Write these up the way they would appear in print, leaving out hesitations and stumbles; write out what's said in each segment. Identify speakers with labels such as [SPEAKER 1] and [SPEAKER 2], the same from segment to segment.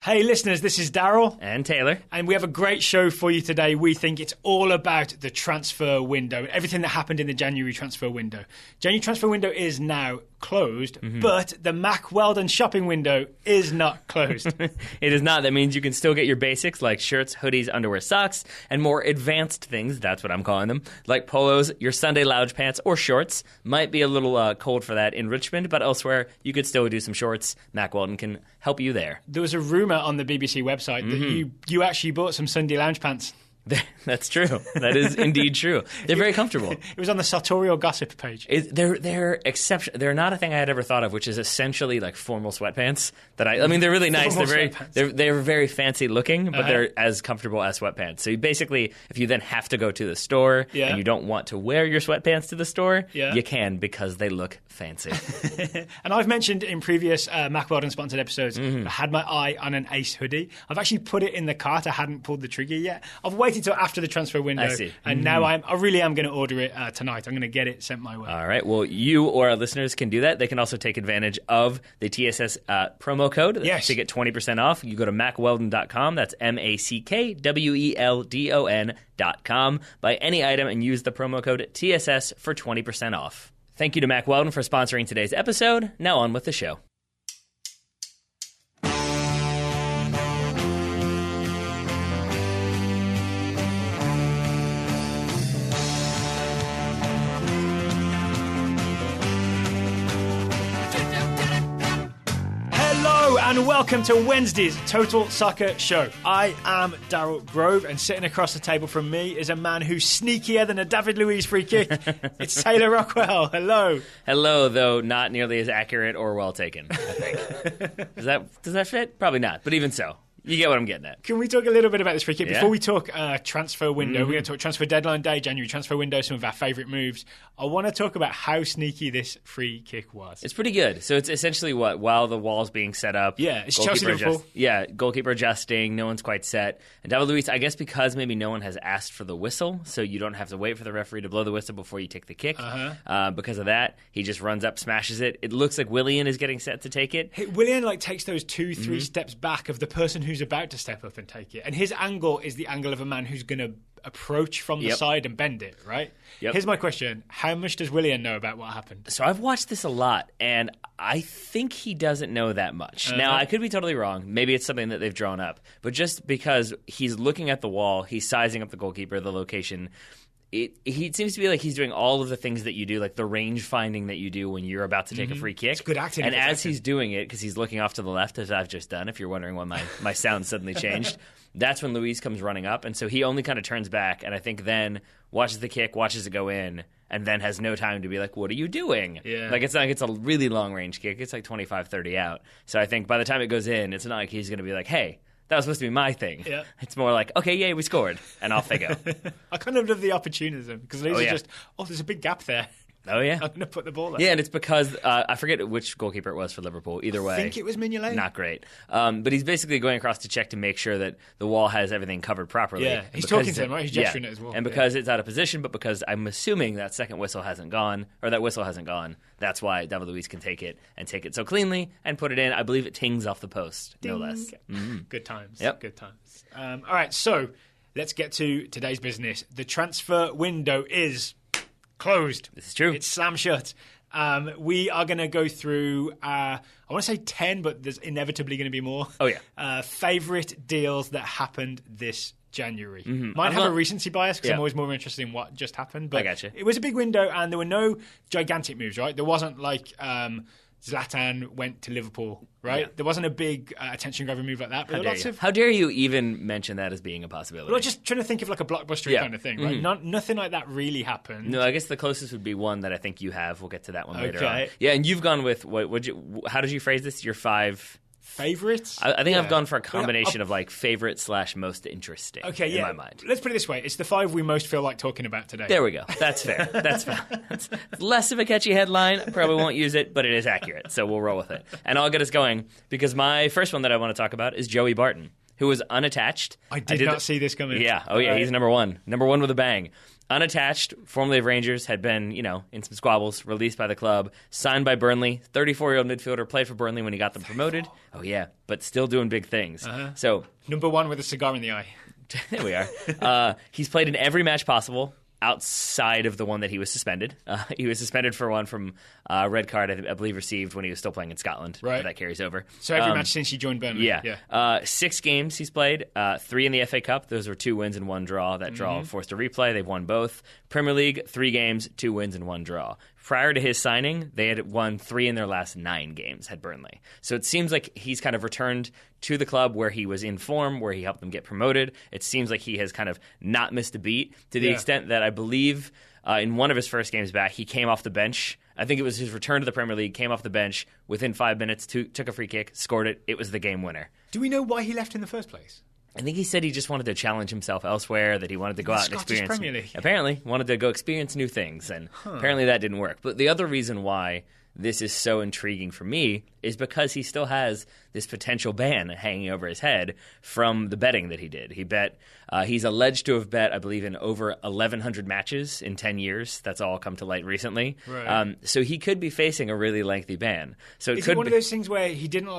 [SPEAKER 1] Hey listeners, this is Daryl.
[SPEAKER 2] And Taylor.
[SPEAKER 1] And we have a great show for you today. We think it's all about the transfer window, everything that happened in the January transfer window. January transfer window is now closed, but the Mack Weldon shopping window is not closed.
[SPEAKER 2] It is not. That means you can still get your basics like shirts, hoodies, underwear, socks, and more advanced things, that's what I'm calling them, like polos, your Sunday lounge pants, or shorts. Might be a little cold for that in Richmond, but elsewhere you could still do some shorts. Mack Weldon can help you there.
[SPEAKER 1] There was a rumour on the BBC website that you actually bought some Sunday lounge pants.
[SPEAKER 2] That's true. That is indeed true. They're very comfortable.
[SPEAKER 1] It was on the sartorial gossip page.
[SPEAKER 2] They're exception. They're not a thing I had ever thought of, which is essentially like formal sweatpants. I mean, they're really nice. They're very fancy looking, but they're as comfortable as sweatpants. So you basically, if you then have to go to the store and you don't want to wear your sweatpants to the store, you can because they look fancy.
[SPEAKER 1] And I've mentioned in previous Mack Weldon sponsored episodes, I had my eye on an Ace hoodie. I've actually put it in the cart. I hadn't pulled the trigger yet. I've waited until after the transfer window.
[SPEAKER 2] I see.
[SPEAKER 1] And now I really am going to order it tonight. I'm going to get it sent my way.
[SPEAKER 2] All right. Well, you or our listeners can do that. They can also take advantage of the TSS promo code to get 20% off. You go to MackWeldon.com. That's MackWeldon.com. Buy any item and use the promo code TSS for 20% off. Thank you to Mack Weldon for sponsoring today's episode. Now on with the show.
[SPEAKER 1] And welcome to Wednesday's Total Soccer Show. I am Daryl Grove, and sitting across the table from me is a man who's sneakier than a David Luiz free kick. It's Taylor Rockwell. Hello.
[SPEAKER 2] Hello, though not nearly as accurate or well taken, I think. Does that fit? Probably not, but even so. You get what I'm getting at.
[SPEAKER 1] Can we talk a little bit about this free kick? Before we talk transfer window, we're going to talk transfer deadline day, January transfer window, some of our favourite moves. I want to talk about how sneaky this free kick was.
[SPEAKER 2] It's pretty good. So it's essentially while the wall's being set up.
[SPEAKER 1] Yeah, it's Chelsea Liverpool.
[SPEAKER 2] Goalkeeper adjusting, no one's quite set. And David Luiz, I guess because maybe no one has asked for the whistle, so you don't have to wait for the referee to blow the whistle before you take the kick. Because of that, he just runs up, smashes it. It looks like Willian is getting set to take it.
[SPEAKER 1] Willian takes those 2-3 steps back of the person who's about to step up and take it. And his angle is the angle of a man who's going to approach from the side and bend it, right? Here's my question. How much does Willian know about what happened?
[SPEAKER 2] So I've watched this a lot, and I think he doesn't know that much. Now, I could be totally wrong. Maybe it's something that they've drawn up. But just because he's looking at the wall, he's sizing up the goalkeeper, the location. He seems to be like he's doing all of the things that you do, like the range finding that you do when you're about to take a free kick.
[SPEAKER 1] It's good acting.
[SPEAKER 2] And as he's doing it, because he's looking off to the left, as I've just done, if you're wondering why my sound suddenly changed, that's when Luiz comes running up. And so he only kind of turns back, and I think then watches the kick, watches it go in, and then has no time to be like, what are you doing?
[SPEAKER 1] Yeah.
[SPEAKER 2] Like, it's not like it's a really long-range kick. It's like 25, 30 out. So I think by the time it goes in, it's not like he's going to be like, hey, that was supposed to be my thing. Yeah. It's more like, okay, yay, we scored, and off they go.
[SPEAKER 1] I kind of love the opportunism, because there's there's a big gap there.
[SPEAKER 2] Oh, yeah.
[SPEAKER 1] I'm going to put the ball there.
[SPEAKER 2] Yeah, and it's because, I forget which goalkeeper it was for Liverpool. Either way.
[SPEAKER 1] I think it was Mignolet.
[SPEAKER 2] Not great. But he's basically going across to check to make sure that the wall has everything covered properly.
[SPEAKER 1] Yeah, he's talking to him, right? He's gesturing it as well.
[SPEAKER 2] And because it's out of position, but because I'm assuming that second whistle hasn't gone, or that whistle hasn't gone, that's why David Luiz can take it so cleanly and put it in. I believe it tings off the post,
[SPEAKER 1] Ding.
[SPEAKER 2] No less.
[SPEAKER 1] Good times.
[SPEAKER 2] Yep.
[SPEAKER 1] Good times. All right, so let's get to today's business. The transfer window is closed.
[SPEAKER 2] This is true.
[SPEAKER 1] It's slam shut. We are going to go through, I want to say 10, but there's inevitably going to be more.
[SPEAKER 2] Oh, yeah.
[SPEAKER 1] Favorite deals that happened this January. Might have a recency bias because I'm always more interested in what just happened. But
[SPEAKER 2] I gotcha.
[SPEAKER 1] It was a big window, and there were no gigantic moves, right? There wasn't like Zlatan went to Liverpool, right? Yeah. There wasn't a big attention-grabbing move like that. But
[SPEAKER 2] How dare you even mention that as being a possibility?
[SPEAKER 1] Well, just trying to think of like a blockbuster kind of thing, right? Nothing like that really happened.
[SPEAKER 2] No, I guess the closest would be one that I think you have. We'll get to that one later on. Yeah, and you've gone with, how did you phrase this? Your 5...
[SPEAKER 1] favorites?
[SPEAKER 2] I think I've gone for a combination of like favorite / most interesting.
[SPEAKER 1] Okay,
[SPEAKER 2] in my mind.
[SPEAKER 1] Let's put it this way: it's the 5 we most feel like talking about today.
[SPEAKER 2] There we go. That's fair. That's fair. It's less of a catchy headline. Probably won't use it, but it is accurate, so we'll roll with it. And I'll get us going because my first one that I want to talk about is Joey Barton, who was unattached.
[SPEAKER 1] I did not see this coming.
[SPEAKER 2] Yeah. Oh yeah. He's number one. Number one with a bang. Unattached, formerly of Rangers, had been, in some squabbles, released by the club, signed by Burnley. 34-year-old midfielder, played for Burnley when he got them promoted. Oh, yeah, but still doing big things. So
[SPEAKER 1] number one with a cigar in the eye.
[SPEAKER 2] There we are. He's played in every match possible outside of the one that he was suspended. He was suspended for one from a red card, I believe, received when he was still playing in Scotland.
[SPEAKER 1] Right.
[SPEAKER 2] That carries over.
[SPEAKER 1] So every match since he joined Burnley.
[SPEAKER 2] Yeah. 6 games he's played, 3 in the FA Cup. Those were 2 wins and 1 draw. That draw forced a replay. They've won both. Premier League, 3 games, 2 wins and 1 draw. Prior to his signing, they had won 3 in their last 9 games, had Burnley. So it seems like he's kind of returned to the club where he was in form, where he helped them get promoted. It seems like he has kind of not missed a beat to the extent that I believe in one of his first games back, he came off the bench. I think it was his return to the Premier League, came off the bench within 5 minutes, took a free kick, scored it. It was the game winner.
[SPEAKER 1] Do we know why he left in the first place?
[SPEAKER 2] I think he said he just wanted to challenge himself elsewhere, that he wanted to go out and experience.
[SPEAKER 1] Premier League.
[SPEAKER 2] Apparently, wanted to go experience new things, and apparently that didn't work. But the other reason why this is so intriguing for me is because he still has this potential ban hanging over his head from the betting that he did. He bet, he's alleged to have bet, I believe, in over 1,100 matches in 10 years. That's all come to light recently.
[SPEAKER 1] Right.
[SPEAKER 2] So he could be facing a really lengthy ban. So
[SPEAKER 1] is it one of those things where he didn't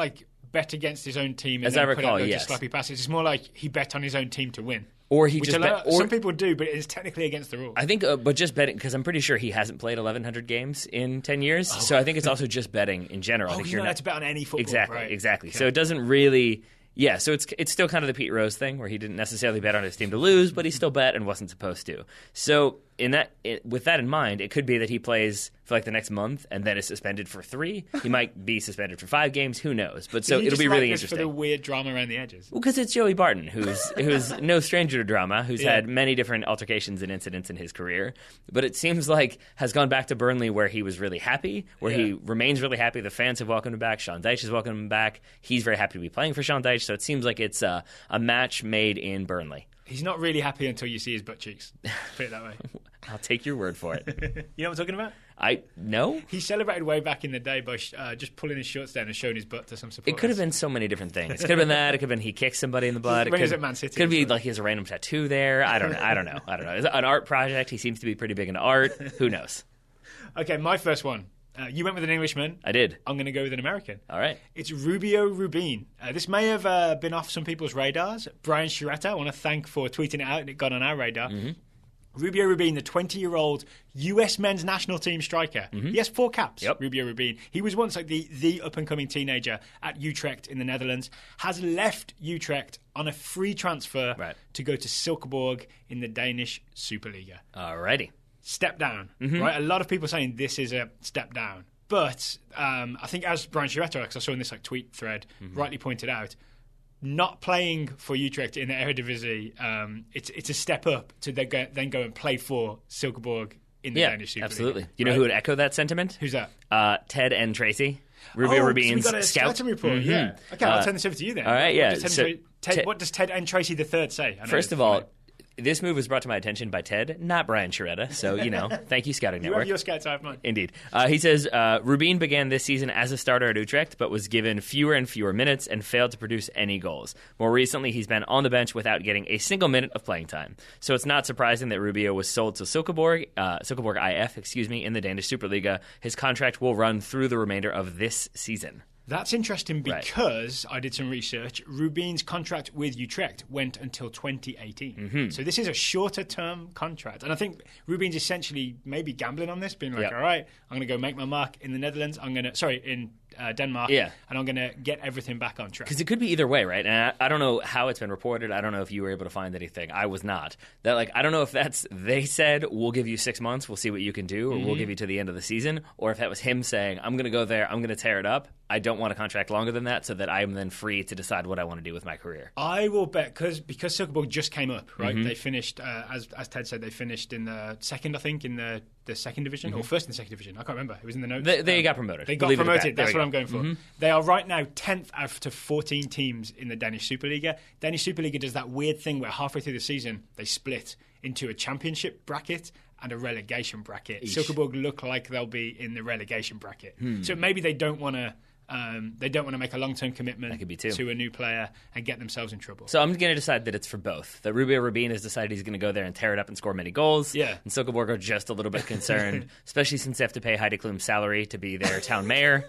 [SPEAKER 1] bet against his own team and
[SPEAKER 2] as
[SPEAKER 1] then
[SPEAKER 2] I recall,
[SPEAKER 1] put out
[SPEAKER 2] yes.
[SPEAKER 1] sloppy passes? It's more like he bet on his own team to win.
[SPEAKER 2] Or he just bet.
[SPEAKER 1] Some people do, but it is technically against the rules.
[SPEAKER 2] I think, but just betting, because I'm pretty sure he hasn't played 1,100 games in 10 years. So I think it's also just betting in general.
[SPEAKER 1] Oh, you're not allowed to bet on any football.
[SPEAKER 2] Exactly,
[SPEAKER 1] right.
[SPEAKER 2] exactly.
[SPEAKER 1] Okay.
[SPEAKER 2] So it doesn't really... Yeah, so it's still kind of the Pete Rose thing where he didn't necessarily bet on his team to lose, but he still bet and wasn't supposed to. So with that in mind, it could be that he plays for the next month and then is suspended for 3. He might be suspended for 5 games. Who knows? But so it'll be really interesting.
[SPEAKER 1] For the weird drama around the edges.
[SPEAKER 2] Well, because it's Joey Barton, who's no stranger to drama, who's had many different altercations and incidents in his career. But it seems like has gone back to Burnley where he was really happy, where he remains really happy. The fans have welcomed him back. Sean Dyche has welcomed him back. He's very happy to be playing for Sean Dyche. So it seems like it's a match made in Burnley.
[SPEAKER 1] He's not really happy until you see his butt cheeks. Put it that way.
[SPEAKER 2] I'll take your word for it.
[SPEAKER 1] You know what I'm talking about?
[SPEAKER 2] No.
[SPEAKER 1] He celebrated way back in the day by just pulling his shorts down and showing his butt to some supporters.
[SPEAKER 2] It could have been so many different things. It could have been that. It could have been he kicked somebody in the butt.
[SPEAKER 1] When he was at Man City.
[SPEAKER 2] Could be he has a random tattoo there. I don't know. It's an art project. He seems to be pretty big into art. Who knows?
[SPEAKER 1] Okay, my first one. You went with an Englishman.
[SPEAKER 2] I did.
[SPEAKER 1] I'm going to go with an American.
[SPEAKER 2] All right.
[SPEAKER 1] It's Rubio Rubin. This may have been off some people's radars. Brian Sciaretta, I want to thank for tweeting it out, and it got on our radar. Rubio Rubin, the 20-year-old US men's national team striker. He has 4 caps, Rubio Rubin. He was once the up-and-coming teenager at Utrecht in the Netherlands, has left Utrecht on a free transfer to go to Silkeborg in the Danish Superliga.
[SPEAKER 2] All righty.
[SPEAKER 1] Step down, right? A lot of people saying this is a step down. But I think as Brian Sciaretta, because I saw in this tweet thread, rightly pointed out, not playing for Utrecht in the Eredivisie, it's a step up to then go and play for Silkeborg in the Danish Superliga.
[SPEAKER 2] Absolutely. You know who would echo that sentiment?
[SPEAKER 1] Who's that?
[SPEAKER 2] Ted and Tracy. Rubio Rubin's
[SPEAKER 1] so we got a scouting report, yeah. Okay, I'll turn this over to you then.
[SPEAKER 2] All right, yeah.
[SPEAKER 1] What does Ted and Tracy III say?
[SPEAKER 2] First of all, this move was brought to my attention by Ted, not Brian Sciaretta. So, thank you, Scouting Network.
[SPEAKER 1] You have your scouts, I have mine.
[SPEAKER 2] Indeed. He says, Rubin began this season as a starter at Utrecht, but was given fewer and fewer minutes and failed to produce any goals. More recently, he's been on the bench without getting a single minute of playing time. So it's not surprising that Rubio was sold to Silkeborg IF, in the Danish Superliga. His contract will run through the remainder of this season.
[SPEAKER 1] That's interesting because I did some research. Rubin's contract with Utrecht went until 2018. So this is a shorter-term contract. And I think Rubin's essentially maybe gambling on this, being like, all right, I'm going to go make my mark in the Netherlands. In Denmark. And I'm going to get everything back on track.
[SPEAKER 2] Because it could be either way, right? And I don't know how it's been reported. I don't know if you were able to find anything. I was not. That I don't know if that's they said, we'll give you 6 months, we'll see what you can do, or we'll give you to the end of the season, or if that was him saying, I'm going to go there, I'm going to tear it up. I don't want a contract longer than that so that I'm then free to decide what I want to do with my career.
[SPEAKER 1] I will bet, because Silkeborg just came up, right? They finished, as Ted said, they finished in the second, I think, in the second division, or first in the second division. I can't remember. It was in the notes.
[SPEAKER 2] They got promoted.
[SPEAKER 1] They got promoted. That's what I'm going for. They are right now 10th out of 14 teams in the Danish Superliga. Danish Superliga does that weird thing where halfway through the season, they split into a championship bracket and a relegation bracket. Silkeborg look like they'll be in the relegation bracket. So maybe they don't want to They don't want to make a long-term commitment
[SPEAKER 2] That could be too.
[SPEAKER 1] to a new player and get themselves in trouble.
[SPEAKER 2] So I'm going to decide that it's for both. That Rubio Rubin has decided he's going to go there and tear it up and score many goals.
[SPEAKER 1] Yeah.
[SPEAKER 2] And Silkeborg are just a little bit concerned, especially since they have to pay Heidi Klum's salary to be their town mayor,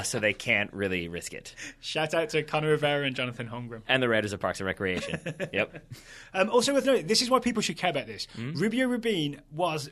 [SPEAKER 2] so they can't really risk it.
[SPEAKER 1] Shout out to Conor Rivera and Jonathan Holmgren.
[SPEAKER 2] And the Raiders of Parks and Recreation. Yep.
[SPEAKER 1] Also worth noting, this is why people should care about this. Rubio Rubin was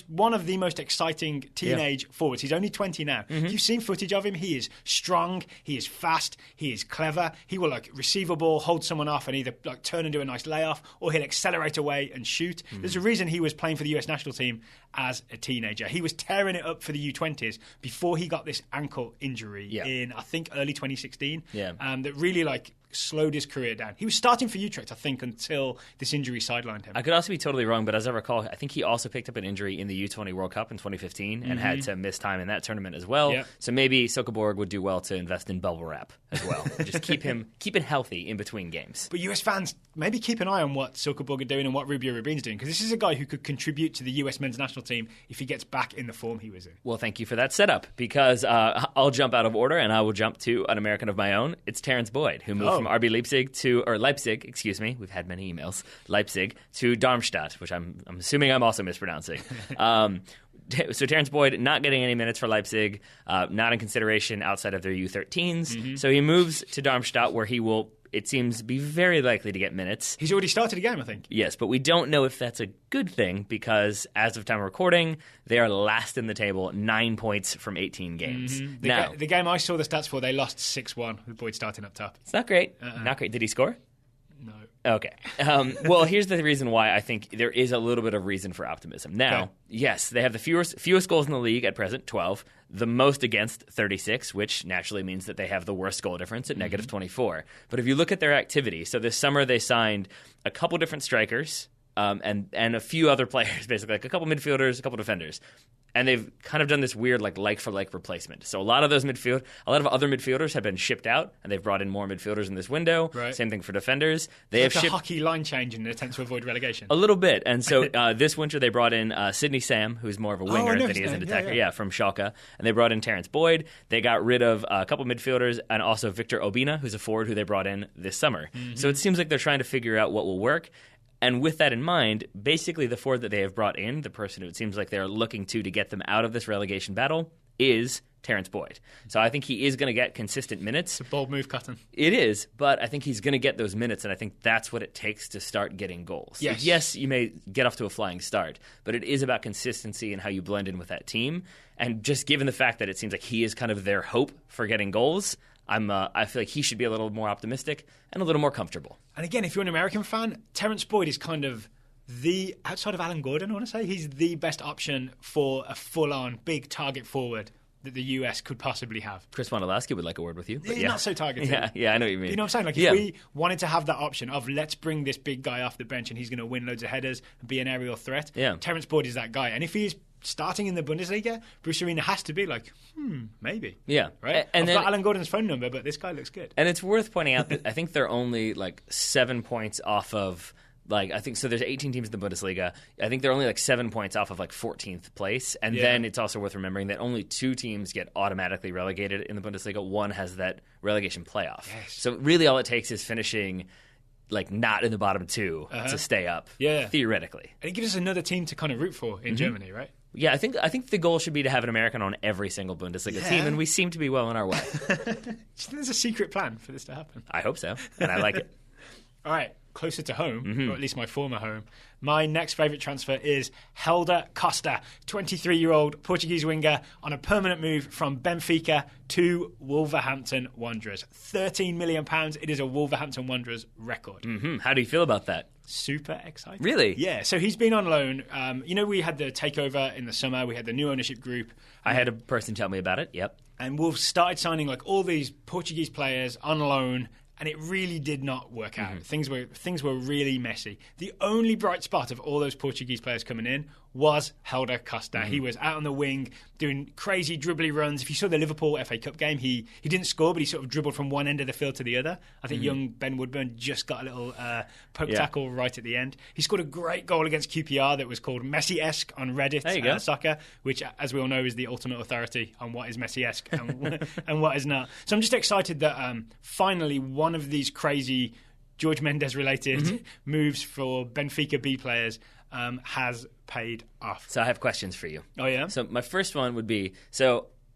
[SPEAKER 1] one of the most exciting teenage forwards. He's only 20 now. If you've seen footage of him, he is strong, he is fast, he is clever. He will receive a ball, hold someone off, and either turn into a nice layoff, or he'll accelerate away and shoot. There's a reason he was playing for the US national team as a teenager. He was tearing it up for the U20s before he got this ankle injury in, I think, early 2016. That really slowed his career down. He was starting for Utrecht, I think, until this injury sidelined him.
[SPEAKER 2] I could also be totally wrong, but as I recall, I think he also picked up an injury in the U20 World Cup in 2015 and had to miss time in that tournament as well. So maybe Silkeborg would do well to invest in bubble wrap as well. Just keep it healthy in between games.
[SPEAKER 1] But US fans, maybe keep an eye on what Silkeborg are doing and what Rubio Rubin's doing, because this is a guy who could contribute to the US men's national team if he gets back in the form he was in.
[SPEAKER 2] Well, thank you for that setup, because I'll jump out of order and I will jump to an American of my own. It's Terrence Boyd, who moved from RB Leipzig Leipzig, excuse me. We've had many emails. Leipzig to Darmstadt, which I'm assuming I'm also mispronouncing. So Terrence Boyd not getting any minutes for Leipzig, not in consideration outside of their U13s. So he moves to Darmstadt, where he will, it seems, be very likely to get minutes.
[SPEAKER 1] He's already started a game, I think.
[SPEAKER 2] Yes, but we don't know if that's a good thing, because as of time of recording, they are last in the table, 9 points from 18 games.
[SPEAKER 1] The game I saw the stats for, they lost 6-1 with Boyd starting up top.
[SPEAKER 2] It's not great. Not great. Did he score?
[SPEAKER 1] No.
[SPEAKER 2] Okay. Well, here's the reason why I think there is a little bit of reason for optimism. Now, yes, they have the fewest goals in the league at present, 12. The most against, 36, which naturally means that they have the worst goal difference at negative 24. But if you look at their activity, so this summer they signed a couple different strikers and a few other players, basically, like a couple midfielders, a couple defenders. And they've kind of done this weird like-for-like replacement. So a lot of other midfielders have been shipped out, and they've brought in more midfielders in this window.
[SPEAKER 1] Right.
[SPEAKER 2] Same thing for defenders. They
[SPEAKER 1] have
[SPEAKER 2] shipped
[SPEAKER 1] a hockey line change in an attempt to avoid relegation.
[SPEAKER 2] A little bit. And so this winter they brought in Sidney Sam, who's more of a winger than he is an attacker. From Schalke. And they brought in Terrence Boyd. They got rid of a couple midfielders, and also Victor Obina, who's a forward who they brought in this summer. So it seems like they're trying to figure out what will work. And with that in mind, basically the forward that they have brought in, the person who it seems like they're looking to get them out of this relegation battle, is Terrence Boyd. So I think he is going to get consistent minutes.
[SPEAKER 1] It's a bold move, Cotton.
[SPEAKER 2] It is, but I think he's going to get those minutes, and I think that's what it takes to start getting goals. Yes, you may get off to a flying start, but it is about consistency and how you blend in with that team. And just given the fact that it seems like he is kind of their hope for getting goals, I feel like he should be a little more optimistic and a little more comfortable. And
[SPEAKER 1] again, if you're an American fan, Terrence Boyd is kind of outside of Alan Gordon, I want to say, he's the best option for a full-on big target forward that the US could possibly have.
[SPEAKER 2] Chris Wondolowski would like a word with you.
[SPEAKER 1] He's not so targeted.
[SPEAKER 2] Yeah, I know what you mean.
[SPEAKER 1] You know what I'm saying? If we wanted to have that option of let's bring this big guy off the bench and he's going to win loads of headers and be an aerial threat, Terrence Boyd is that guy. And if he's starting in the Bundesliga, Bruce Arena has to be like, maybe.
[SPEAKER 2] Yeah.
[SPEAKER 1] Right? I've got Alan Gordon's phone number, but this guy looks good.
[SPEAKER 2] And it's worth pointing out that I think they're only 7 points off of, I think, so there's 18 teams in the Bundesliga. I think they're only 7 points off of 14th place. And then it's also worth remembering that only 2 teams get automatically relegated in the Bundesliga. One has that relegation playoff.
[SPEAKER 1] Yes.
[SPEAKER 2] So really all it takes is finishing not in the bottom 2 to stay up, theoretically.
[SPEAKER 1] And it gives us another team to kind of root for in Germany, right?
[SPEAKER 2] Yeah, I think the goal should be to have an American on every single Bundesliga team, and we seem to be well on our way.
[SPEAKER 1] Do you think there's a secret plan for this to happen?
[SPEAKER 2] I hope so, and I like it.
[SPEAKER 1] All right, closer to home, or at least my former home, my next favourite transfer is Helder Costa, 23-year-old Portuguese winger on a permanent move from Benfica to Wolverhampton Wanderers. £13 million. It is a Wolverhampton Wanderers record.
[SPEAKER 2] How do you feel about that?
[SPEAKER 1] Super excited.
[SPEAKER 2] Really?
[SPEAKER 1] Yeah, so he's been on loan. We had the takeover in the summer. We had the new ownership group.
[SPEAKER 2] I had a person tell me about it, yep.
[SPEAKER 1] And Wolves started signing all these Portuguese players on loan, and it really did not work out. Things were really messy. The only bright spot of all those Portuguese players coming in was Helder Costa. He was out on the wing doing crazy dribbly runs. If you saw the Liverpool FA Cup game, he didn't score, but he sort of dribbled from one end of the field to the other. I think young Ben Woodburn just got a little poke tackle right at the end. He scored a great goal against QPR that was called Messi-esque on Reddit soccer, which, as we all know, is the ultimate authority on what is Messi-esque and what is not. So I'm just excited that finally one of these crazy George Mendes-related moves for Benfica B players has paid off.
[SPEAKER 2] So I have questions for you.
[SPEAKER 1] Oh, yeah?
[SPEAKER 2] So my first one would be,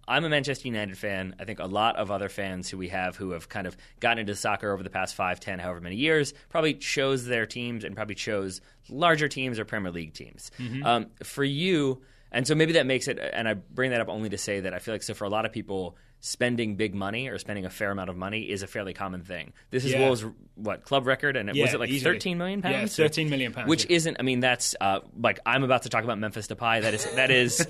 [SPEAKER 2] I'm a Manchester United fan. I think a lot of other fans who have kind of gotten into soccer over the past 5, 10, however many years, probably chose their teams and probably chose larger teams or Premier League teams. For you, and so maybe that makes it, and I bring that up only to say that I feel like so for a lot of people, spending big money or spending a fair amount of money is a fairly common thing. This is Wolves' club record, and was it like
[SPEAKER 1] easily.
[SPEAKER 2] £13 million?
[SPEAKER 1] Yeah, £13 million.
[SPEAKER 2] Which isn't. I mean, that's like I'm about to talk about Memphis Depay. That is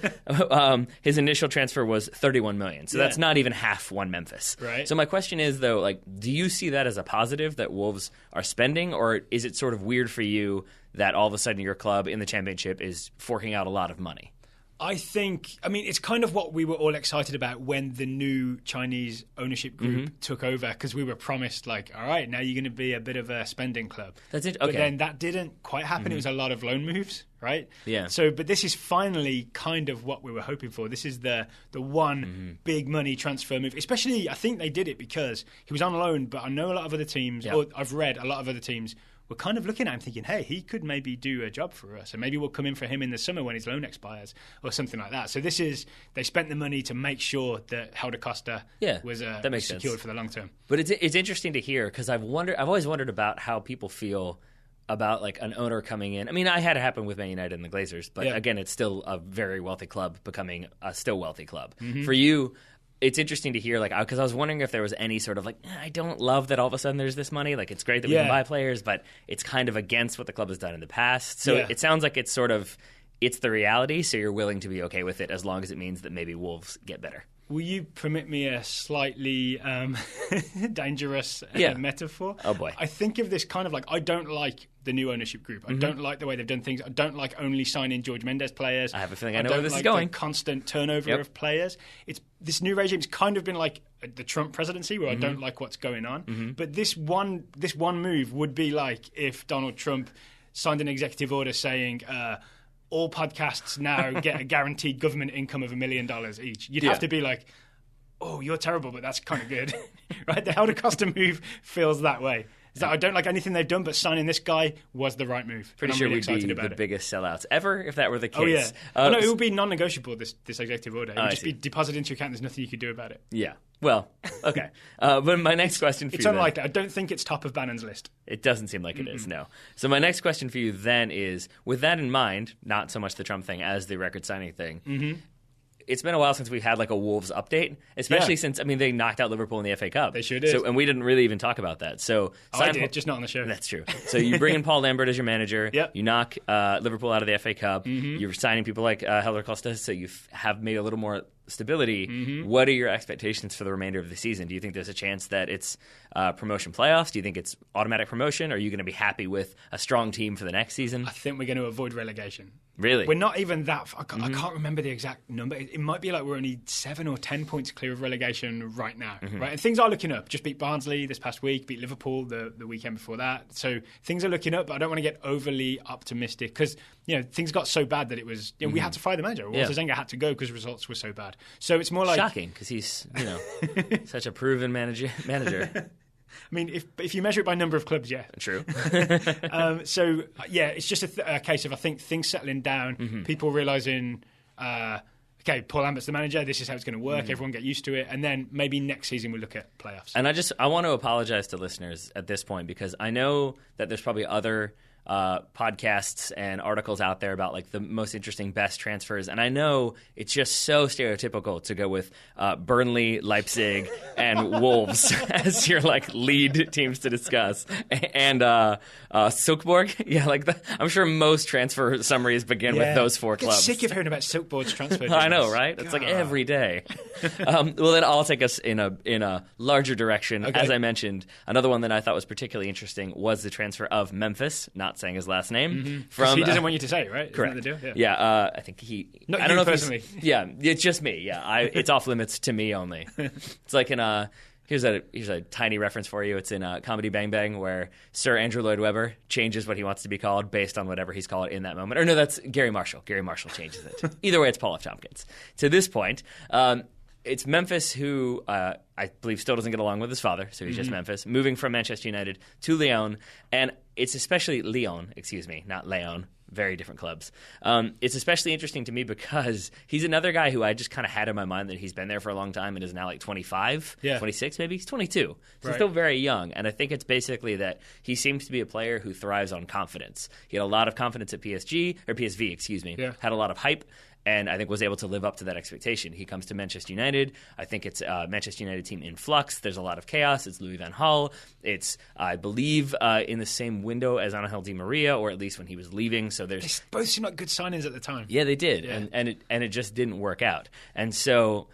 [SPEAKER 2] his initial transfer was $31 million. So that's not even half one Memphis.
[SPEAKER 1] Right.
[SPEAKER 2] So my question is though, like, do you see that as a positive that Wolves are spending, or is it sort of weird for you that all of a sudden your club in the Championship is forking out a lot of money?
[SPEAKER 1] I mean, it's kind of what we were all excited about when the new Chinese ownership group took over, because we were promised, like, all right, now you're going to be a bit of a spending club.
[SPEAKER 2] That's it. Okay.
[SPEAKER 1] But then that didn't quite happen. It was a lot of loan moves, right?
[SPEAKER 2] Yeah.
[SPEAKER 1] So, but this is finally kind of what we were hoping for. This is the one big money transfer move. Especially, I think they did it because he was on loan, but I know a lot of other teams, or I've read a lot of other teams, we're kind of looking at him thinking, hey, he could maybe do a job for us, and maybe we'll come in for him in the summer when his loan expires or something like that. So they spent the money to make sure that Helder Costa was
[SPEAKER 2] that makes
[SPEAKER 1] secured
[SPEAKER 2] sense
[SPEAKER 1] for the long term.
[SPEAKER 2] But it's interesting to hear, because I've always wondered about how people feel about like an owner coming in. I mean, I had it happen with Man United and the Glazers, but again, it's still a very wealthy club becoming a still wealthy club. For you, it's interesting to hear, like, because I was wondering if there was any sort of like, I don't love that all of a sudden there's this money. Like, it's great that we can buy players, but it's kind of against what the club has done in the past. So it sounds like it's the reality. So you're willing to be okay with it as long as it means that maybe Wolves get better.
[SPEAKER 1] Will you permit me a slightly dangerous metaphor?
[SPEAKER 2] Oh, boy.
[SPEAKER 1] I think of this kind of like, I don't like the new ownership group. I don't like the way they've done things. I don't like only signing George Mendes players.
[SPEAKER 2] I have a feeling I know where this is going.
[SPEAKER 1] The constant turnover of players. This new regime's kind of been like the Trump presidency, where I don't like what's going on. But this one move would be like if Donald Trump signed an executive order saying, all podcasts now get a guaranteed government income of $1 million each. You'd have to be like, oh, you're terrible, but that's kind of good. Right? The Helder Costa move feels that way. Is that I don't like anything they've done, but signing this guy was the right move.
[SPEAKER 2] Pretty sure
[SPEAKER 1] really
[SPEAKER 2] we'd be the biggest sellouts ever if that were the case.
[SPEAKER 1] Oh, yeah. No, it would be non-negotiable, this executive order. It would just be deposited into your account. There's nothing you could do about it.
[SPEAKER 2] Yeah. Well, okay. But my next question for you...
[SPEAKER 1] It's unlikely. I don't think it's top of Bannon's list.
[SPEAKER 2] It doesn't seem like it is, no. So my next question for you then is, with that in mind, not so much the Trump thing as the record signing thing, it's been a while since we've had like a Wolves update, especially since, I mean, they knocked out Liverpool in the FA Cup.
[SPEAKER 1] They sure did.
[SPEAKER 2] So, and we didn't really even talk about that. So
[SPEAKER 1] I did, just not on the show.
[SPEAKER 2] That's true. So you bring in Paul Lambert as your manager. You knock Liverpool out of the FA Cup. You're signing people like Helder Costa, so you have maybe a little more stability. What are your expectations for the remainder of the season? Do you think there's a chance that it's promotion playoffs? Do you think it's automatic promotion? Or are you going to be happy with a strong team for the next season?
[SPEAKER 1] I think we're going to avoid relegation.
[SPEAKER 2] Really?
[SPEAKER 1] We're not even that... I can't remember the exact number. It might be like we're only 7 or 10 points clear of relegation right now. Right? And things are looking up. Just beat Barnsley this past week, beat Liverpool the weekend before that. So things are looking up, but I don't want to get overly optimistic because things got so bad that it was... we had to fire the manager. Walter Zenga had to go because results were so bad. So it's more like...
[SPEAKER 2] Shocking, because he's, such a proven manager.
[SPEAKER 1] I mean, if you measure it by number of clubs, yeah.
[SPEAKER 2] True.
[SPEAKER 1] It's just a case of, I think, things settling down, people realising, okay, Paul Lambert's the manager, this is how it's going to work, everyone get used to it, and then maybe next season we'll look at playoffs.
[SPEAKER 2] And I want to apologise to listeners at this point, because I know that there's probably other podcasts and articles out there about like the most interesting best transfers, and I know it's just so stereotypical to go with Burnley, Leipzig, and Wolves as your like lead teams to discuss, and Silkeborg. I'm sure most transfer summaries begin with those four clubs.
[SPEAKER 1] Sick of hearing about Silkeborg's transfer.
[SPEAKER 2] I know, right? God. It's like every day. Well, then I'll take us in a larger direction. Okay. As I mentioned, another one that I thought was particularly interesting was the transfer of Memphis, not not saying his last name.
[SPEAKER 1] From he doesn't want you to say it, right?
[SPEAKER 2] Correct.
[SPEAKER 1] Isn't that the deal?
[SPEAKER 2] Yeah, I think he...
[SPEAKER 1] Not
[SPEAKER 2] I don't
[SPEAKER 1] you
[SPEAKER 2] know
[SPEAKER 1] personally.
[SPEAKER 2] Yeah, it's just me. Yeah, it's off limits to me only. It's like in... Here's a tiny reference for you. It's in Comedy Bang Bang where Sir Andrew Lloyd Webber changes what he wants to be called based on whatever he's called in that moment. Or no, that's Gary Marshall. Gary Marshall changes it. Either way, it's Paul F. Tompkins. To this point, it's Memphis who I believe still doesn't get along with his father, so he's just Memphis, moving from Manchester United to Lyon. And it's especially Lyon, not Leon. Very different clubs. It's especially interesting to me because he's another guy who I just kind of had in my mind that he's been there for a long time and is now like 25, 26 maybe. He's 22. So he's still very young. And I think it's basically that he seems to be a player who thrives on confidence. He had a lot of confidence at PSV, had a lot of hype. And I think was able to live up to that expectation. He comes to Manchester United. I think it's a Manchester United team in flux. There's a lot of chaos. It's Louis van Gaal. It's, I believe, in the same window as Angel Di Maria, or at least when he was leaving. So there's
[SPEAKER 1] they both seemed like good signings at the time.
[SPEAKER 2] Yeah, they did, and it just didn't work out. And so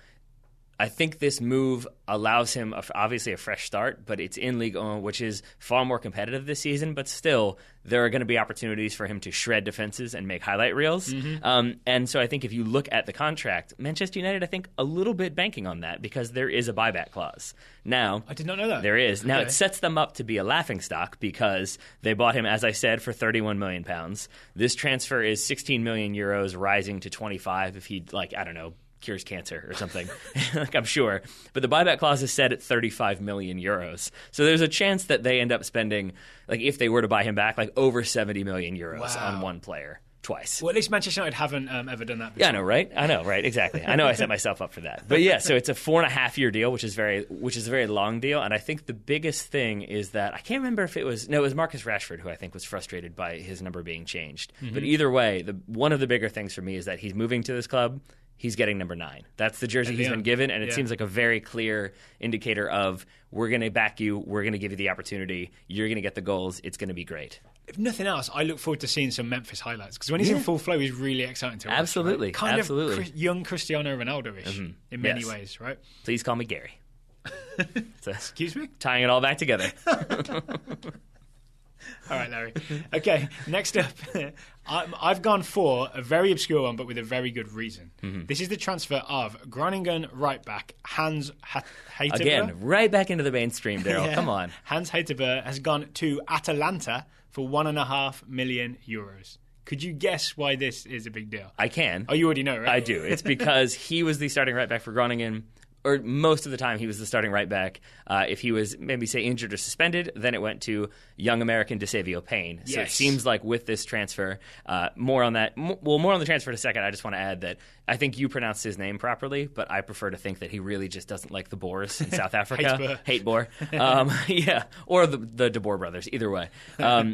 [SPEAKER 2] I think this move allows him, obviously, a fresh start, but it's in Ligue 1, which is far more competitive this season. But still, there are going to be opportunities for him to shred defenses and make highlight reels. And so I think if you look at the contract, Manchester United, I think, a little bit banking on that because there is a buyback clause. Now,
[SPEAKER 1] I did not know that.
[SPEAKER 2] There is. Now, it sets them up to be a laughingstock because they bought him, as I said, for £31 million. This transfer is 16 million euros, rising to 25 if he, cures cancer or something, I'm sure. But the buyback clause is set at 35 million euros. So there's a chance that they end up spending, if they were to buy him back, over 70 million euros on one player twice.
[SPEAKER 1] Well, at least Manchester United haven't ever done that before.
[SPEAKER 2] Yeah, I know, right? Exactly. I know I set myself up for that. But yeah, so it's a 4.5-year deal, which is a very long deal. And I think the biggest thing is that I can't remember if it was Marcus Rashford who I think was frustrated by his number being changed. But either way, one of the bigger things for me is that he's moving to this club. He's getting number 9. That's the jersey he's been given, and it seems like a very clear indicator of we're going to back you, we're going to give you the opportunity, you're going to get the goals, it's going to be great.
[SPEAKER 1] If nothing else, I look forward to seeing some Memphis highlights because when he's in full flow, he's really exciting to watch.
[SPEAKER 2] Absolutely,
[SPEAKER 1] right? Kind
[SPEAKER 2] absolutely.
[SPEAKER 1] of young Cristiano Ronaldo-ish in many ways, right?
[SPEAKER 2] Please call me Gary.
[SPEAKER 1] Excuse me?
[SPEAKER 2] Tying it all back together.
[SPEAKER 1] All right, Larry. Okay, next up, I've gone for a very obscure one, but with a very good reason. This is the transfer of Groningen right back Hans Heiterberg.
[SPEAKER 2] Again, right back into the mainstream, Daryl. Come on.
[SPEAKER 1] Hans Heiterberg has gone to Atalanta for €1.5 million. Could you guess why this is a big deal?
[SPEAKER 2] I can.
[SPEAKER 1] Oh, you already know, right?
[SPEAKER 2] I do. It's because he was the starting right back for Groningen. Or most of the time, he was the starting right back. If he was maybe, say, injured or suspended, then it went to young American DeSavio Payne. So it seems like with this transfer, more on that. More on the transfer in a second. I just want to add that I think you pronounced his name properly, but I prefer to think that he really just doesn't like the Boers in South Africa. Hate Boer. Or the De Boer brothers. Either way,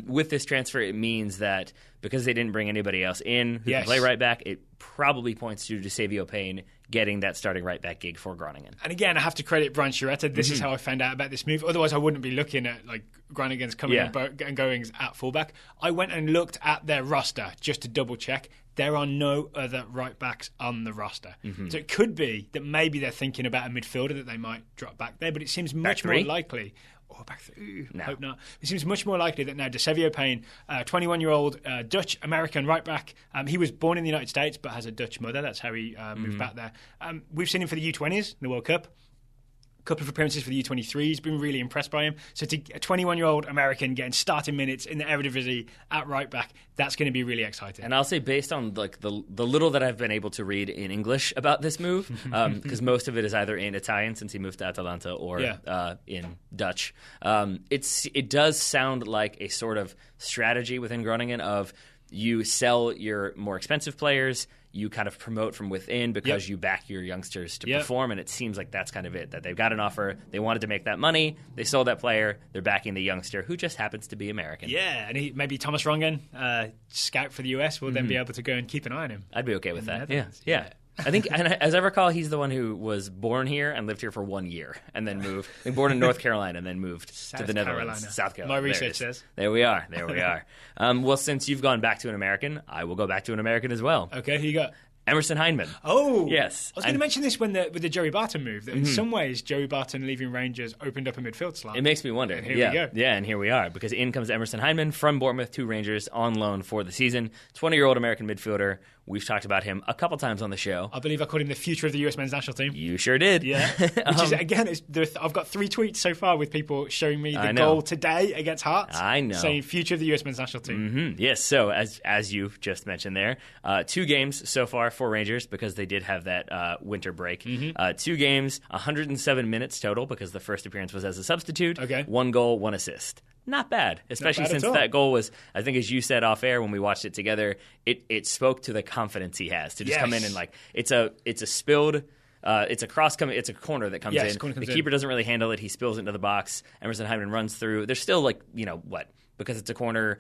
[SPEAKER 2] with this transfer, it means that because they didn't bring anybody else in who can play right back, it probably points to DeSavio Payne getting that starting right back gig for Groningen.
[SPEAKER 1] And again, I have to credit Brian Sciaretta. This is how I found out about this move. Otherwise, I wouldn't be looking at Groningen's coming and goings at fullback. I went and looked at their roster just to double check. There are no other right backs on the roster. So it could be that maybe they're thinking about a midfielder that they might drop back there, but it seems much more likely. Oh, back three. No. Hope not. It seems much more likely that now DeSavio Payne, 21-year-old Dutch-American right back, he was born in the United States but has a Dutch mother. That's how he moved back there. We've seen him for the U20s in the World Cup. A couple of appearances for the U23. He's been really impressed by him. So to a 21-year-old American getting starting minutes in the Eredivisie at right back, that's going to be really exciting.
[SPEAKER 2] And I'll say based on the little that I've been able to read in English about this move, because most of it is either in Italian since he moved to Atalanta or in Dutch, it does sound like a sort of strategy within Groningen of you sell your more expensive players, you kind of promote from within because you back your youngsters to perform, and it seems like that's kind of it, that they've got an offer, they wanted to make that money, they sold that player, they're backing the youngster who just happens to be American. Yeah,
[SPEAKER 1] and maybe Thomas Rongen, scout for the US, will then be able to go and keep an eye on him.
[SPEAKER 2] I'd be okay with that, yeah. I think, and as I recall, he's the one who was born here and lived here for 1 year and then moved. Born in North Carolina and then moved to the Netherlands. South Carolina.
[SPEAKER 1] My research says.
[SPEAKER 2] There we are. Well, since you've gone back to an American, I will go back to an American as well.
[SPEAKER 1] Okay, who you got?
[SPEAKER 2] Emerson Hyndman.
[SPEAKER 1] Oh,
[SPEAKER 2] yes.
[SPEAKER 1] I was going to mention this with the Joey Barton move. That in some ways, Joey Barton leaving Rangers opened up a midfield slot.
[SPEAKER 2] It makes me wonder.
[SPEAKER 1] And here we go.
[SPEAKER 2] Yeah, and here we are, because in comes Emerson Hyndman from Bournemouth to Rangers on loan for the season. 20-year-old American midfielder. We've talked about him a couple times on the show.
[SPEAKER 1] I believe I called him the future of the US men's national team.
[SPEAKER 2] You sure did.
[SPEAKER 1] Yeah. Which is, again, I've got 3 tweets so far with people showing me the goal today against Hearts.
[SPEAKER 2] I know.
[SPEAKER 1] Saying future of the US men's national team.
[SPEAKER 2] Yes, so as you just mentioned there, 2 games so far for Rangers because they did have that winter break. 2 games, 107 minutes total because the first appearance was as a substitute.
[SPEAKER 1] Okay.
[SPEAKER 2] 1 goal, 1 assist. Not bad, especially since that goal was, I think as you said off air when we watched it together, it spoke to the confidence he has to just come in and it's a spilled it's a corner that comes in. The keeper doesn't really handle it. He spills it into the box. Emerson Hyndman runs through. There's still because it's a corner,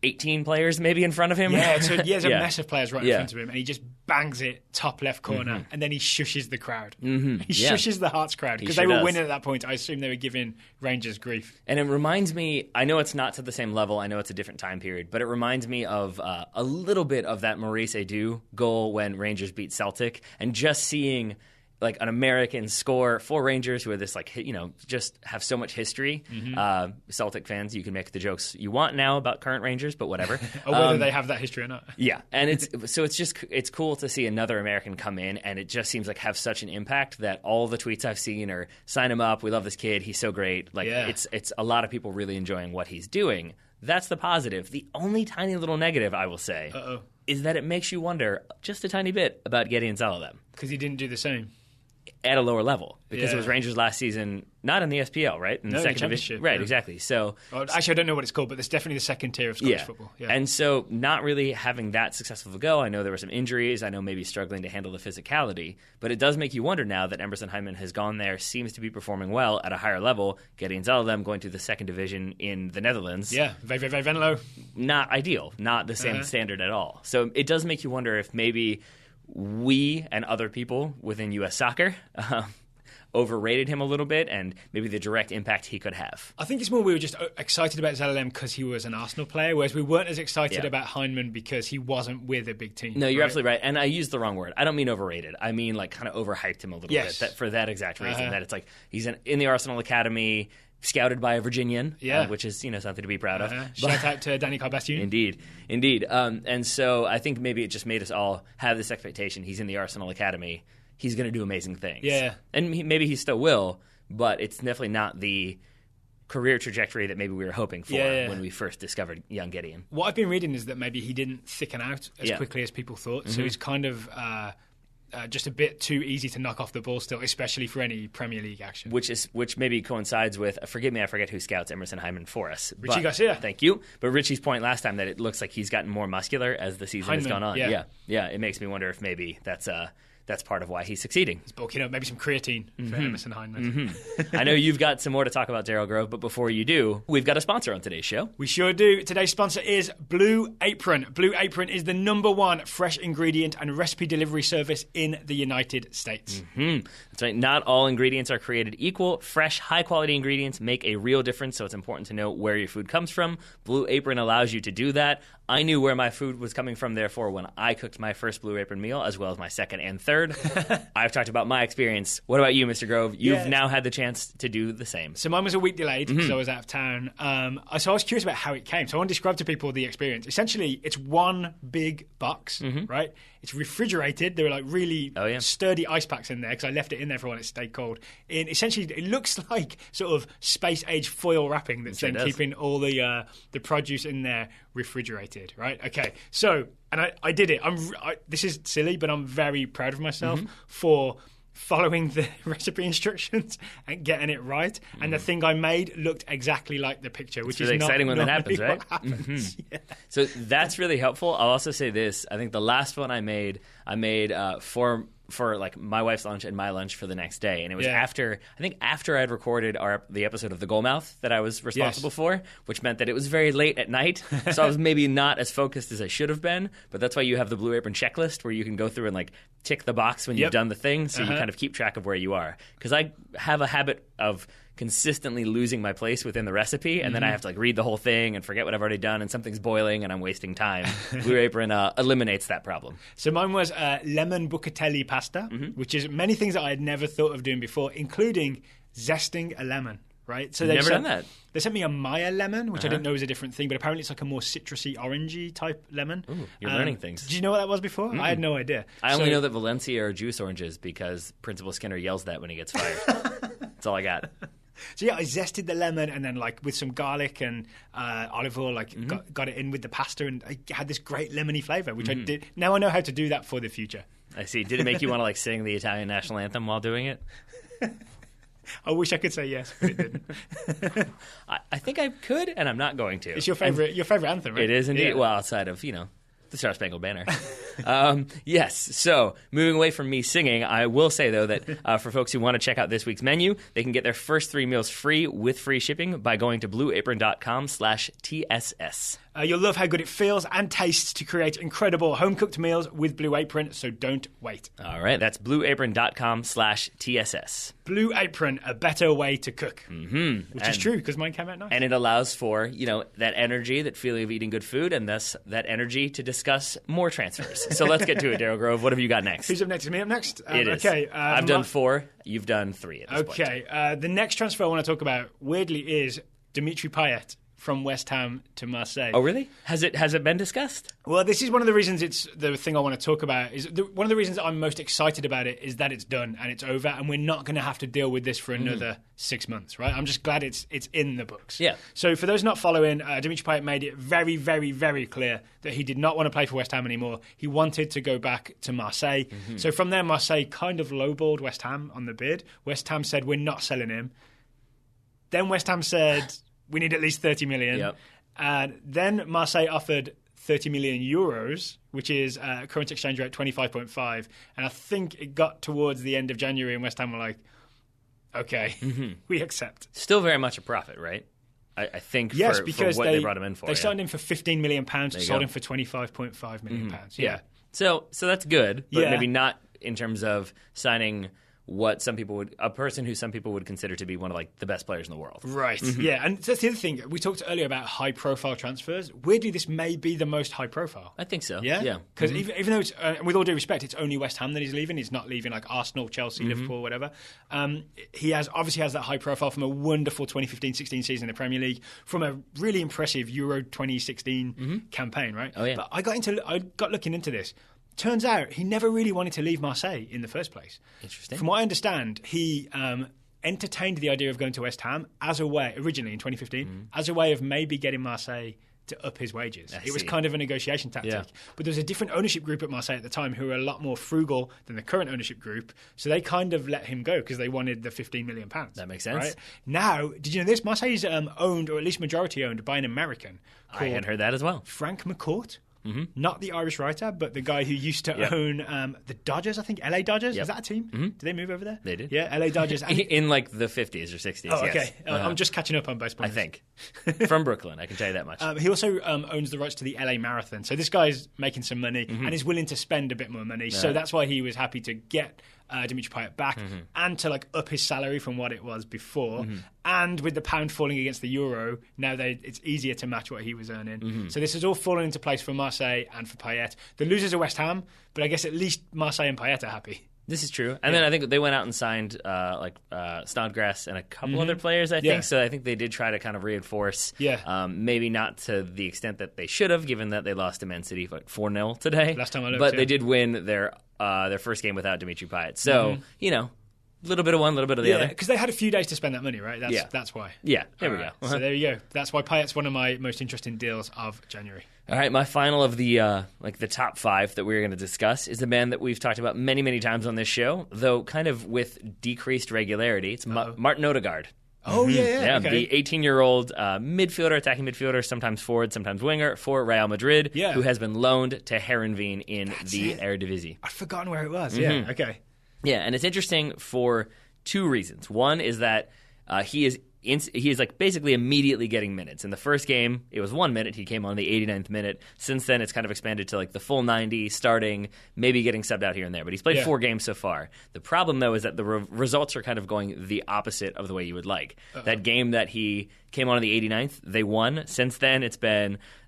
[SPEAKER 2] 18 players maybe in front of him.
[SPEAKER 1] Yeah, so he has a mess of players right in front of him, and he just bangs it top left corner, and then he shushes the crowd. He shushes the Hearts crowd, because they were winning at that point. I assume they were giving Rangers grief.
[SPEAKER 2] And it reminds me, I know it's not to the same level, I know it's a different time period, but it reminds me of a little bit of that Maurice Edu goal when Rangers beat Celtic, and just seeing like an American score for Rangers, who are this just have so much history. Celtic fans, you can make the jokes you want now about current Rangers, but whatever.
[SPEAKER 1] Or whether they have that history or not.
[SPEAKER 2] Yeah, and it's cool to see another American come in, and it just seems like have such an impact that all the tweets I've seen are sign him up. We love this kid. He's so great. It's a lot of people really enjoying what he's doing. That's the positive. The only tiny little negative, I will say, is that it makes you wonder just a tiny bit about Gideon Saladem.
[SPEAKER 1] Because he didn't do the same.
[SPEAKER 2] At a lower level, because it was Rangers last season, not in the SPL, right? In the second division. Right, exactly. So,
[SPEAKER 1] actually, I don't know what it's called, but it's definitely the second tier of Scottish football. Yeah.
[SPEAKER 2] And so, not really having that successful of a go. I know there were some injuries. I know maybe struggling to handle the physicality. But it does make you wonder now that Emerson Hyndman has gone there, seems to be performing well at a higher level. Gideon Saladem going to the second division in the Netherlands.
[SPEAKER 1] Yeah, very Venlo.
[SPEAKER 2] Not ideal. Not the same standard at all. So, it does make you wonder if maybe we and other people within U.S. soccer overrated him a little bit, and maybe the direct impact he could have.
[SPEAKER 1] I think it's more we were just excited about Saladem because he was an Arsenal player, whereas we weren't as excited about Hyndman because he wasn't with a big team.
[SPEAKER 2] No, you're absolutely right. And I used the wrong word. I don't mean overrated. I mean kind of overhyped him a little bit for that exact reason. That it's like he's in the Arsenal Academy, scouted by a Virginian, which is something to be proud of.
[SPEAKER 1] Shout out to Danny Carbastion.
[SPEAKER 2] Indeed. And so I think maybe it just made us all have this expectation. He's in the Arsenal Academy. He's going to do amazing things.
[SPEAKER 1] Yeah.
[SPEAKER 2] And maybe he still will, but it's definitely not the career trajectory that maybe we were hoping for when we first discovered young Gideon.
[SPEAKER 1] What I've been reading is that maybe he didn't thicken out as quickly as people thought, so he's kind of just a bit too easy to knock off the ball still, especially for any Premier League action.
[SPEAKER 2] Which maybe coincides with, forgive me, I forget who scouts Emerson Hyndman for us.
[SPEAKER 1] Richie Garcia.
[SPEAKER 2] Thank you. But Richie's point last time that it looks like he's gotten more muscular as the season has gone on. Yeah, it makes me wonder if maybe that's part of why he's succeeding.
[SPEAKER 1] He's bulking up, maybe some creatine for Emerson Hyndman.
[SPEAKER 2] I know you've got some more to talk about, Daryl Grove, but before you do, we've got a sponsor on today's show.
[SPEAKER 1] We sure do. Today's sponsor is Blue Apron. Blue Apron is the #1 fresh ingredient and recipe delivery service in the United States.
[SPEAKER 2] That's right. Not all ingredients are created equal. Fresh, high-quality ingredients make a real difference, so it's important to know where your food comes from. Blue Apron allows you to do that. I knew where my food was coming from, therefore, when I cooked my first Blue Apron meal, as well as my second and third. I've talked about my experience. What about you, Mr. Grove? You've now had the chance to do the same.
[SPEAKER 1] So mine was a week delayed because I was out of town. So I was curious about how it came. So I want to describe to people the experience. Essentially, it's one big box, right? It's refrigerated. There were like really sturdy ice packs in there because I left it in there for when it stayed cold. And essentially, it looks like sort of space-age foil wrapping that's then keeping all the produce in there refrigerated, right? Okay, so, and I did it. This is silly, but I'm very proud of myself for following the recipe instructions and getting it right. And the thing I made looked exactly like the picture, which is really
[SPEAKER 2] exciting when that happens, right?
[SPEAKER 1] Happens.
[SPEAKER 2] So that's really helpful. I'll also say this. I think the last one I made for like my wife's lunch and my lunch for the next day, and it was after I'd recorded the episode of The Goalmouth that I was responsible for, which meant that it was very late at night, so I was maybe not as focused as I should have been. But that's why you have the Blue Apron checklist, where you can go through and like tick the box when you've done the thing, so you kind of keep track of where you are. Because I have a habit of consistently losing my place within the recipe, and then I have to like read the whole thing and forget what I've already done, and something's boiling and I'm wasting time. Blue Apron eliminates that problem.
[SPEAKER 1] So mine was lemon bucatelli pasta, which is many things that I had never thought of doing before, including zesting a lemon. Right, so
[SPEAKER 2] never done that.
[SPEAKER 1] They sent me a Maya lemon, which I didn't know was a different thing, but apparently it's like a more citrusy, orangey type lemon.
[SPEAKER 2] Ooh, you're learning things.
[SPEAKER 1] Did you know what that was before? I had no idea.
[SPEAKER 2] I only know that Valencia are juice oranges because Principal Skinner yells that when he gets fired. That's all I got.
[SPEAKER 1] So yeah, I zested the lemon and then like with some garlic and olive oil, like got it in with the pasta, and I had this great lemony flavor, which I did. Now I know how to do that for the future.
[SPEAKER 2] I see. Did it make you want to like sing the Italian national anthem while doing it?
[SPEAKER 1] I wish I could say yes, but it didn't.
[SPEAKER 2] I think I could, and I'm not going to.
[SPEAKER 1] It's your favorite anthem, right?
[SPEAKER 2] It is indeed. Yeah. Well, outside of, the Star Spangled Banner. Yes. So, moving away from me singing, I will say, though, that for folks who want to check out this week's menu, they can get their first 3 meals free with free shipping by going to blueapron.com/TSS.
[SPEAKER 1] You'll love how good it feels and tastes to create incredible home-cooked meals with Blue Apron, so don't wait.
[SPEAKER 2] All right, that's blueapron.com/TSS.
[SPEAKER 1] Blue Apron, a better way to cook. Which is true, because mine came out nice.
[SPEAKER 2] And it allows for, that energy, that feeling of eating good food, and thus that energy to discuss more transfers. So let's get to it, Daryl Grove. What have you got next?
[SPEAKER 1] Who's up next? Is me up next?
[SPEAKER 2] It is.
[SPEAKER 1] Okay.
[SPEAKER 2] I've done 4. You've done 3 at this point.
[SPEAKER 1] Okay. The next transfer I want to talk about, weirdly, is Dimitri Payet from West Ham to Marseille.
[SPEAKER 2] Oh, really? Has it been discussed?
[SPEAKER 1] Well, this is one of the reasons it's the thing I want to talk about. One of the reasons I'm most excited about it is that it's done and it's over, and we're not going to have to deal with this for another 6 months, right? I'm just glad it's in the books.
[SPEAKER 2] Yeah.
[SPEAKER 1] So for those not following, Dimitri Payet made it very, very, very clear that he did not want to play for West Ham anymore. He wanted to go back to Marseille. So from there, Marseille kind of lowballed West Ham on the bid. West Ham said, we're not selling him. Then West Ham said, we need at least 30 million.
[SPEAKER 2] Yep.
[SPEAKER 1] And then Marseille offered 30 million euros, which is current exchange rate 25.5. And I think it got towards the end of January and West Ham were like, okay, we accept.
[SPEAKER 2] Still very much a profit, right? I think
[SPEAKER 1] yes,
[SPEAKER 2] for
[SPEAKER 1] because
[SPEAKER 2] what they brought him in for.
[SPEAKER 1] They signed him for £15 million, sold him for £25.5 million. Yeah.
[SPEAKER 2] So that's good, but
[SPEAKER 1] Yeah.
[SPEAKER 2] maybe not in terms of signing what a person who some people would consider to be one of like the best players in the world.
[SPEAKER 1] Right. Yeah, and that's the other thing. We talked earlier about high-profile transfers. Weirdly, this may be the most high-profile.
[SPEAKER 2] I think so.
[SPEAKER 1] Yeah? Because even though it's, with all due respect, it's only West Ham that he's leaving. He's not leaving like Arsenal, Chelsea, Liverpool, whatever. He obviously has that high profile from a wonderful 2015-16 season in the Premier League, from a really impressive Euro 2016 campaign, right?
[SPEAKER 2] Oh, yeah.
[SPEAKER 1] But I got looking into this. Turns out he never really wanted to leave Marseille in the first place.
[SPEAKER 2] Interesting.
[SPEAKER 1] From what I understand, he entertained the idea of going to West Ham as a way, originally in 2015, as a way of maybe getting Marseille to up his wages. It was kind of a negotiation tactic. Yeah. But there was a different ownership group at Marseille at the time who were a lot more frugal than the current ownership group, so they kind of let him go because they wanted the £15 million.
[SPEAKER 2] That makes sense.
[SPEAKER 1] Right? Now, did you know this? Marseille's owned, or at least majority owned, by an American called
[SPEAKER 2] I had heard that as well.
[SPEAKER 1] Frank McCourt. Not the Irish writer, but the guy who used to own the Dodgers, I think. LA Dodgers? Is that a team? Did they move over there?
[SPEAKER 2] They did.
[SPEAKER 1] Yeah, LA Dodgers.
[SPEAKER 2] In like the 50s or 60s,
[SPEAKER 1] Oh, okay.
[SPEAKER 2] yes.
[SPEAKER 1] I'm just catching up on baseball.
[SPEAKER 2] I think. From Brooklyn, I can tell you that much.
[SPEAKER 1] He also owns the rights to the LA Marathon. So this guy's making some money and is willing to spend a bit more money. So that's why he was happy to get Dimitri Payet back and to like up his salary from what it was before. And with the pound falling against the euro, now it's easier to match what he was earning. So this has all fallen into place for Marseille and for Payet. The losers are West Ham, but I guess at least Marseille and Payet are happy.
[SPEAKER 2] This is true. And then I think they went out and signed Snodgrass and a couple other players, I think. So I think they did try to kind of reinforce.
[SPEAKER 1] Yeah.
[SPEAKER 2] Maybe not to the extent that they should have, given that they lost to Man City 4-0 today.
[SPEAKER 1] Last time I looked,
[SPEAKER 2] but they did win their first game without Dimitri Payet. So, a little bit of one, a little bit of the other.
[SPEAKER 1] Because they had a few days to spend that money, right? That's why.
[SPEAKER 2] Yeah, there we go.
[SPEAKER 1] So there you go. That's why Payet's one of my most interesting deals of January.
[SPEAKER 2] All right, my final of the the top 5 that we're going to discuss is a man that we've talked about many, many times on this show, though kind of with decreased regularity. It's Martin Odegaard.
[SPEAKER 1] Oh, yeah. Okay.
[SPEAKER 2] The 18-year-old midfielder, attacking midfielder, sometimes forward, sometimes winger for Real Madrid, who has been loaned to Heerenveen in the Eredivisie.
[SPEAKER 1] I'd forgotten where it was. Yeah, okay.
[SPEAKER 2] Yeah, and it's interesting for 2 reasons. One is that he is he is like basically immediately getting minutes. In the first game, it was 1 minute. He came on the 89th minute. Since then, it's kind of expanded to like the full 90, starting, maybe getting subbed out here and there. But he's played 4 games so far. The problem, though, is that the results are kind of going the opposite of the way you would like. That game that he came on the 89th, they won. Since then,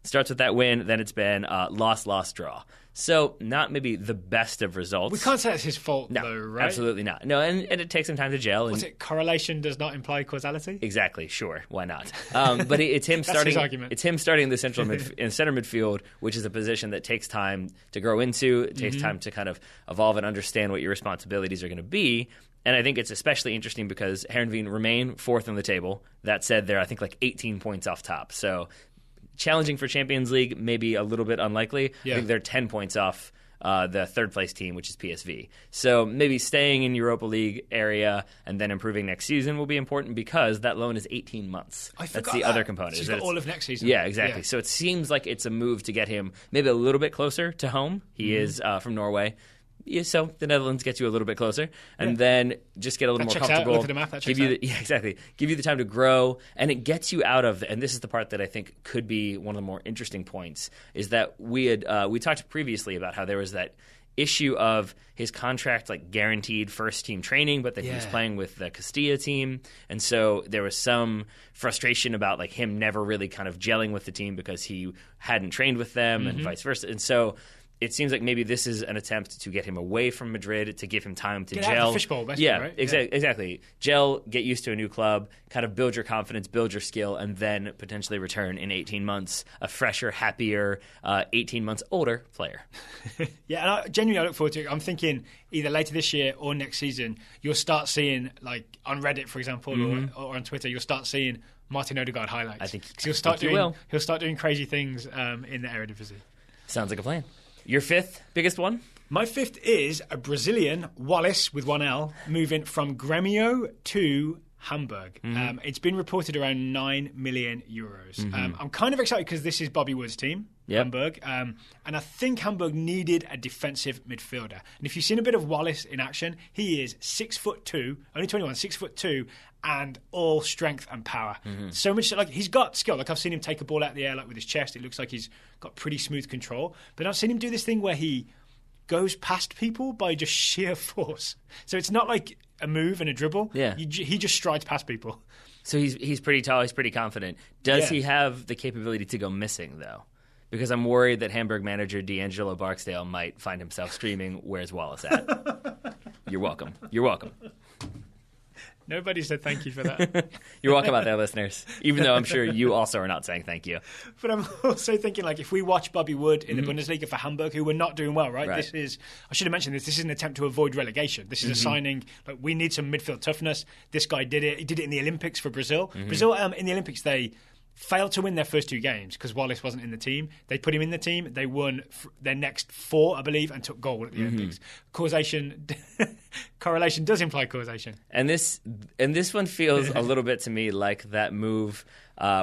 [SPEAKER 2] starts with that win, then it's been loss, draw. So not maybe the best of results.
[SPEAKER 1] We can't say it's his fault,
[SPEAKER 2] no,
[SPEAKER 1] though, right?
[SPEAKER 2] Absolutely not. No, and it takes some time to gel.
[SPEAKER 1] Was it correlation does not imply causality?
[SPEAKER 2] Exactly. Sure. Why not? But it's him starting.
[SPEAKER 1] His argument. It's
[SPEAKER 2] him starting the center midfield, which is a position that takes time to grow into. It takes time to kind of evolve and understand what your responsibilities are going to be. And I think it's especially interesting because Heerenveen remain 4th on the table. That said, they're I think like 18 points off top. So challenging for Champions League, maybe a little bit unlikely. I think they're 10 points off the third-place team, which is PSV. So maybe staying in Europa League area and then improving next season will be important because that loan is 18 months.
[SPEAKER 1] That's
[SPEAKER 2] the other component.
[SPEAKER 1] So he's got all of next season.
[SPEAKER 2] Yeah, exactly. So it seems like it's a move to get him maybe a little bit closer to home. He is from Norway. Yeah, so the Netherlands gets you a little bit closer, and then just get a little more comfortable.
[SPEAKER 1] Look at the map. That checks out.
[SPEAKER 2] Exactly. Give you the time to grow, and it gets you out of. And this is the part that I think could be one of the more interesting points. Is that we talked previously about how there was that issue of his contract like guaranteed first team training, but that he was playing with the Castilla team, and so there was some frustration about like him never really kind of gelling with the team because he hadn't trained with them, and vice versa, and so. It seems like maybe this is an attempt to get him away from Madrid, to give him time to
[SPEAKER 1] get
[SPEAKER 2] gel.
[SPEAKER 1] Out of the fishbowl, basically, right?
[SPEAKER 2] Exactly. Gel, get used to a new club, kind of build your confidence, build your skill, and then potentially return in 18 months a fresher, happier, 18 months older player.
[SPEAKER 1] And I look forward to it. I'm thinking either later this year or next season, you'll start seeing, like on Reddit, for example, or on Twitter, you'll start seeing Martin Odegaard highlights.
[SPEAKER 2] I think
[SPEAKER 1] he'll start doing crazy things in the Eredivisie.
[SPEAKER 2] Sounds like a plan. Your 5th biggest one?
[SPEAKER 1] My 5th is a Brazilian, Wallace with one L, moving from Grêmio to Hamburg. It's been reported around 9 million euros. I'm kind of excited because this is Bobby Wood's team, Hamburg. And I think Hamburg needed a defensive midfielder. And if you've seen a bit of Wallace in action, he is 6'2", only 21, 6'2", and all strength and power. So much like he's got skill. Like I've seen him take a ball out of the air like with his chest. It looks like he's got pretty smooth control. But I've seen him do this thing where he goes past people by just sheer force. So it's not like a move and a dribble. He just strides past people.
[SPEAKER 2] So he's pretty tall. He's pretty confident. Does he have the capability to go missing though? Because I'm worried that Hamburg manager D'Angelo Barksdale might find himself screaming, "Where's Wallace at?" You're welcome. You're welcome.
[SPEAKER 1] Nobody said thank you for that.
[SPEAKER 2] You're welcome out there, listeners. Even though I'm sure you also are not saying thank you.
[SPEAKER 1] But I'm also thinking, like, if we watch Bobby Wood in the Bundesliga for Hamburg, who were not doing well, right? This is, I should have mentioned this is an attempt to avoid relegation. This is a signing, like, we need some midfield toughness. This guy did it. He did it in the Olympics for Brazil. Brazil, in the Olympics, they failed to win their first 2 games because Wallace wasn't in the team. They put him in the team. They won their next 4, I believe, and took gold at the Olympics. Correlation does imply causation.
[SPEAKER 2] And this one feels a little bit to me like that move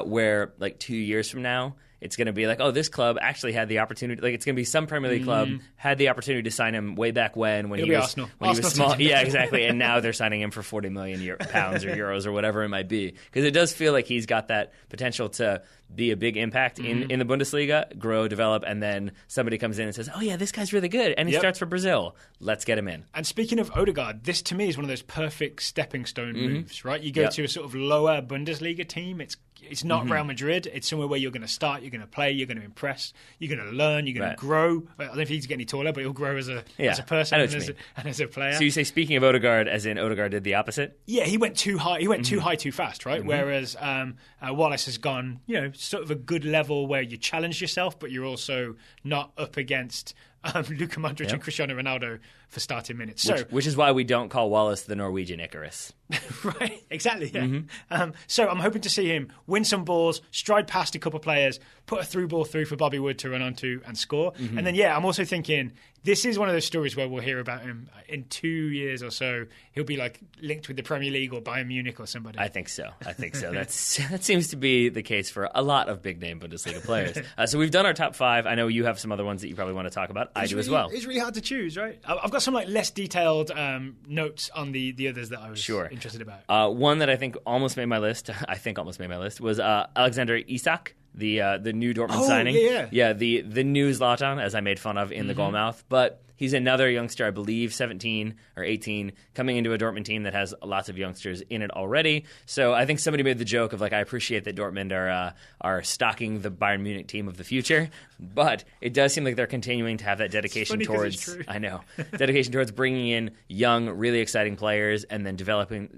[SPEAKER 2] where, like, 2 years from now, it's going to be like, oh, this club actually had the opportunity. Like, it's going to be some Premier League club had the opportunity to sign him way back when he was
[SPEAKER 1] Arsenal.
[SPEAKER 2] When he was small. Yeah, exactly. And now they're signing him for 40 million pounds or euros or whatever it might be. Because it does feel like he's got that potential to be a big impact in the Bundesliga, grow, develop, and then somebody comes in and says, oh yeah, this guy's really good, and he starts for Brazil. Let's get him in.
[SPEAKER 1] And speaking of Odegaard, this to me is one of those perfect stepping stone moves, right? You go to a sort of lower Bundesliga team. It's not Real Madrid. It's somewhere where you're going to start, you're going to play, you're going to impress, you're going to learn, you're going to grow. I don't know if he's getting any taller, but he'll grow as a person and as a player.
[SPEAKER 2] So you say, speaking of Odegaard, as in Odegaard did the opposite?
[SPEAKER 1] Yeah, he went too high. He went too high too fast, right? Whereas Wallace has gone, sort of a good level where you challenge yourself, but you're also not up against Luka Modric and Cristiano Ronaldo for starting minutes.
[SPEAKER 2] Which is why we don't call Wallace the Norwegian Icarus.
[SPEAKER 1] Right, exactly, yeah. So I'm hoping to see him win some balls, stride past a couple of players, put a through ball through for Bobby Wood to run onto and score. And then, I'm also thinking this is one of those stories where we'll hear about him in 2 years or so. He'll be like linked with the Premier League or Bayern Munich or somebody.
[SPEAKER 2] I think so. That seems to be the case for a lot of big name Bundesliga players. So we've done our top 5. I know you have some other ones that you probably want to talk about. I do as well.
[SPEAKER 1] It's really hard to choose, right? I've got some less detailed notes on the others that I was interested about.
[SPEAKER 2] One that I think almost made my list, was Alexander Isak, the new Dortmund signing.
[SPEAKER 1] Yeah.
[SPEAKER 2] The new Zlatan, as I made fun of in the goalmouth. But he's another youngster, I believe, 17 or 18, coming into a Dortmund team that has lots of youngsters in it already. So I think somebody made the joke of I appreciate that Dortmund are stocking the Bayern Munich team of the future, but it does seem like they're continuing to have that dedication towards dedication towards bringing in young, really exciting players and then developing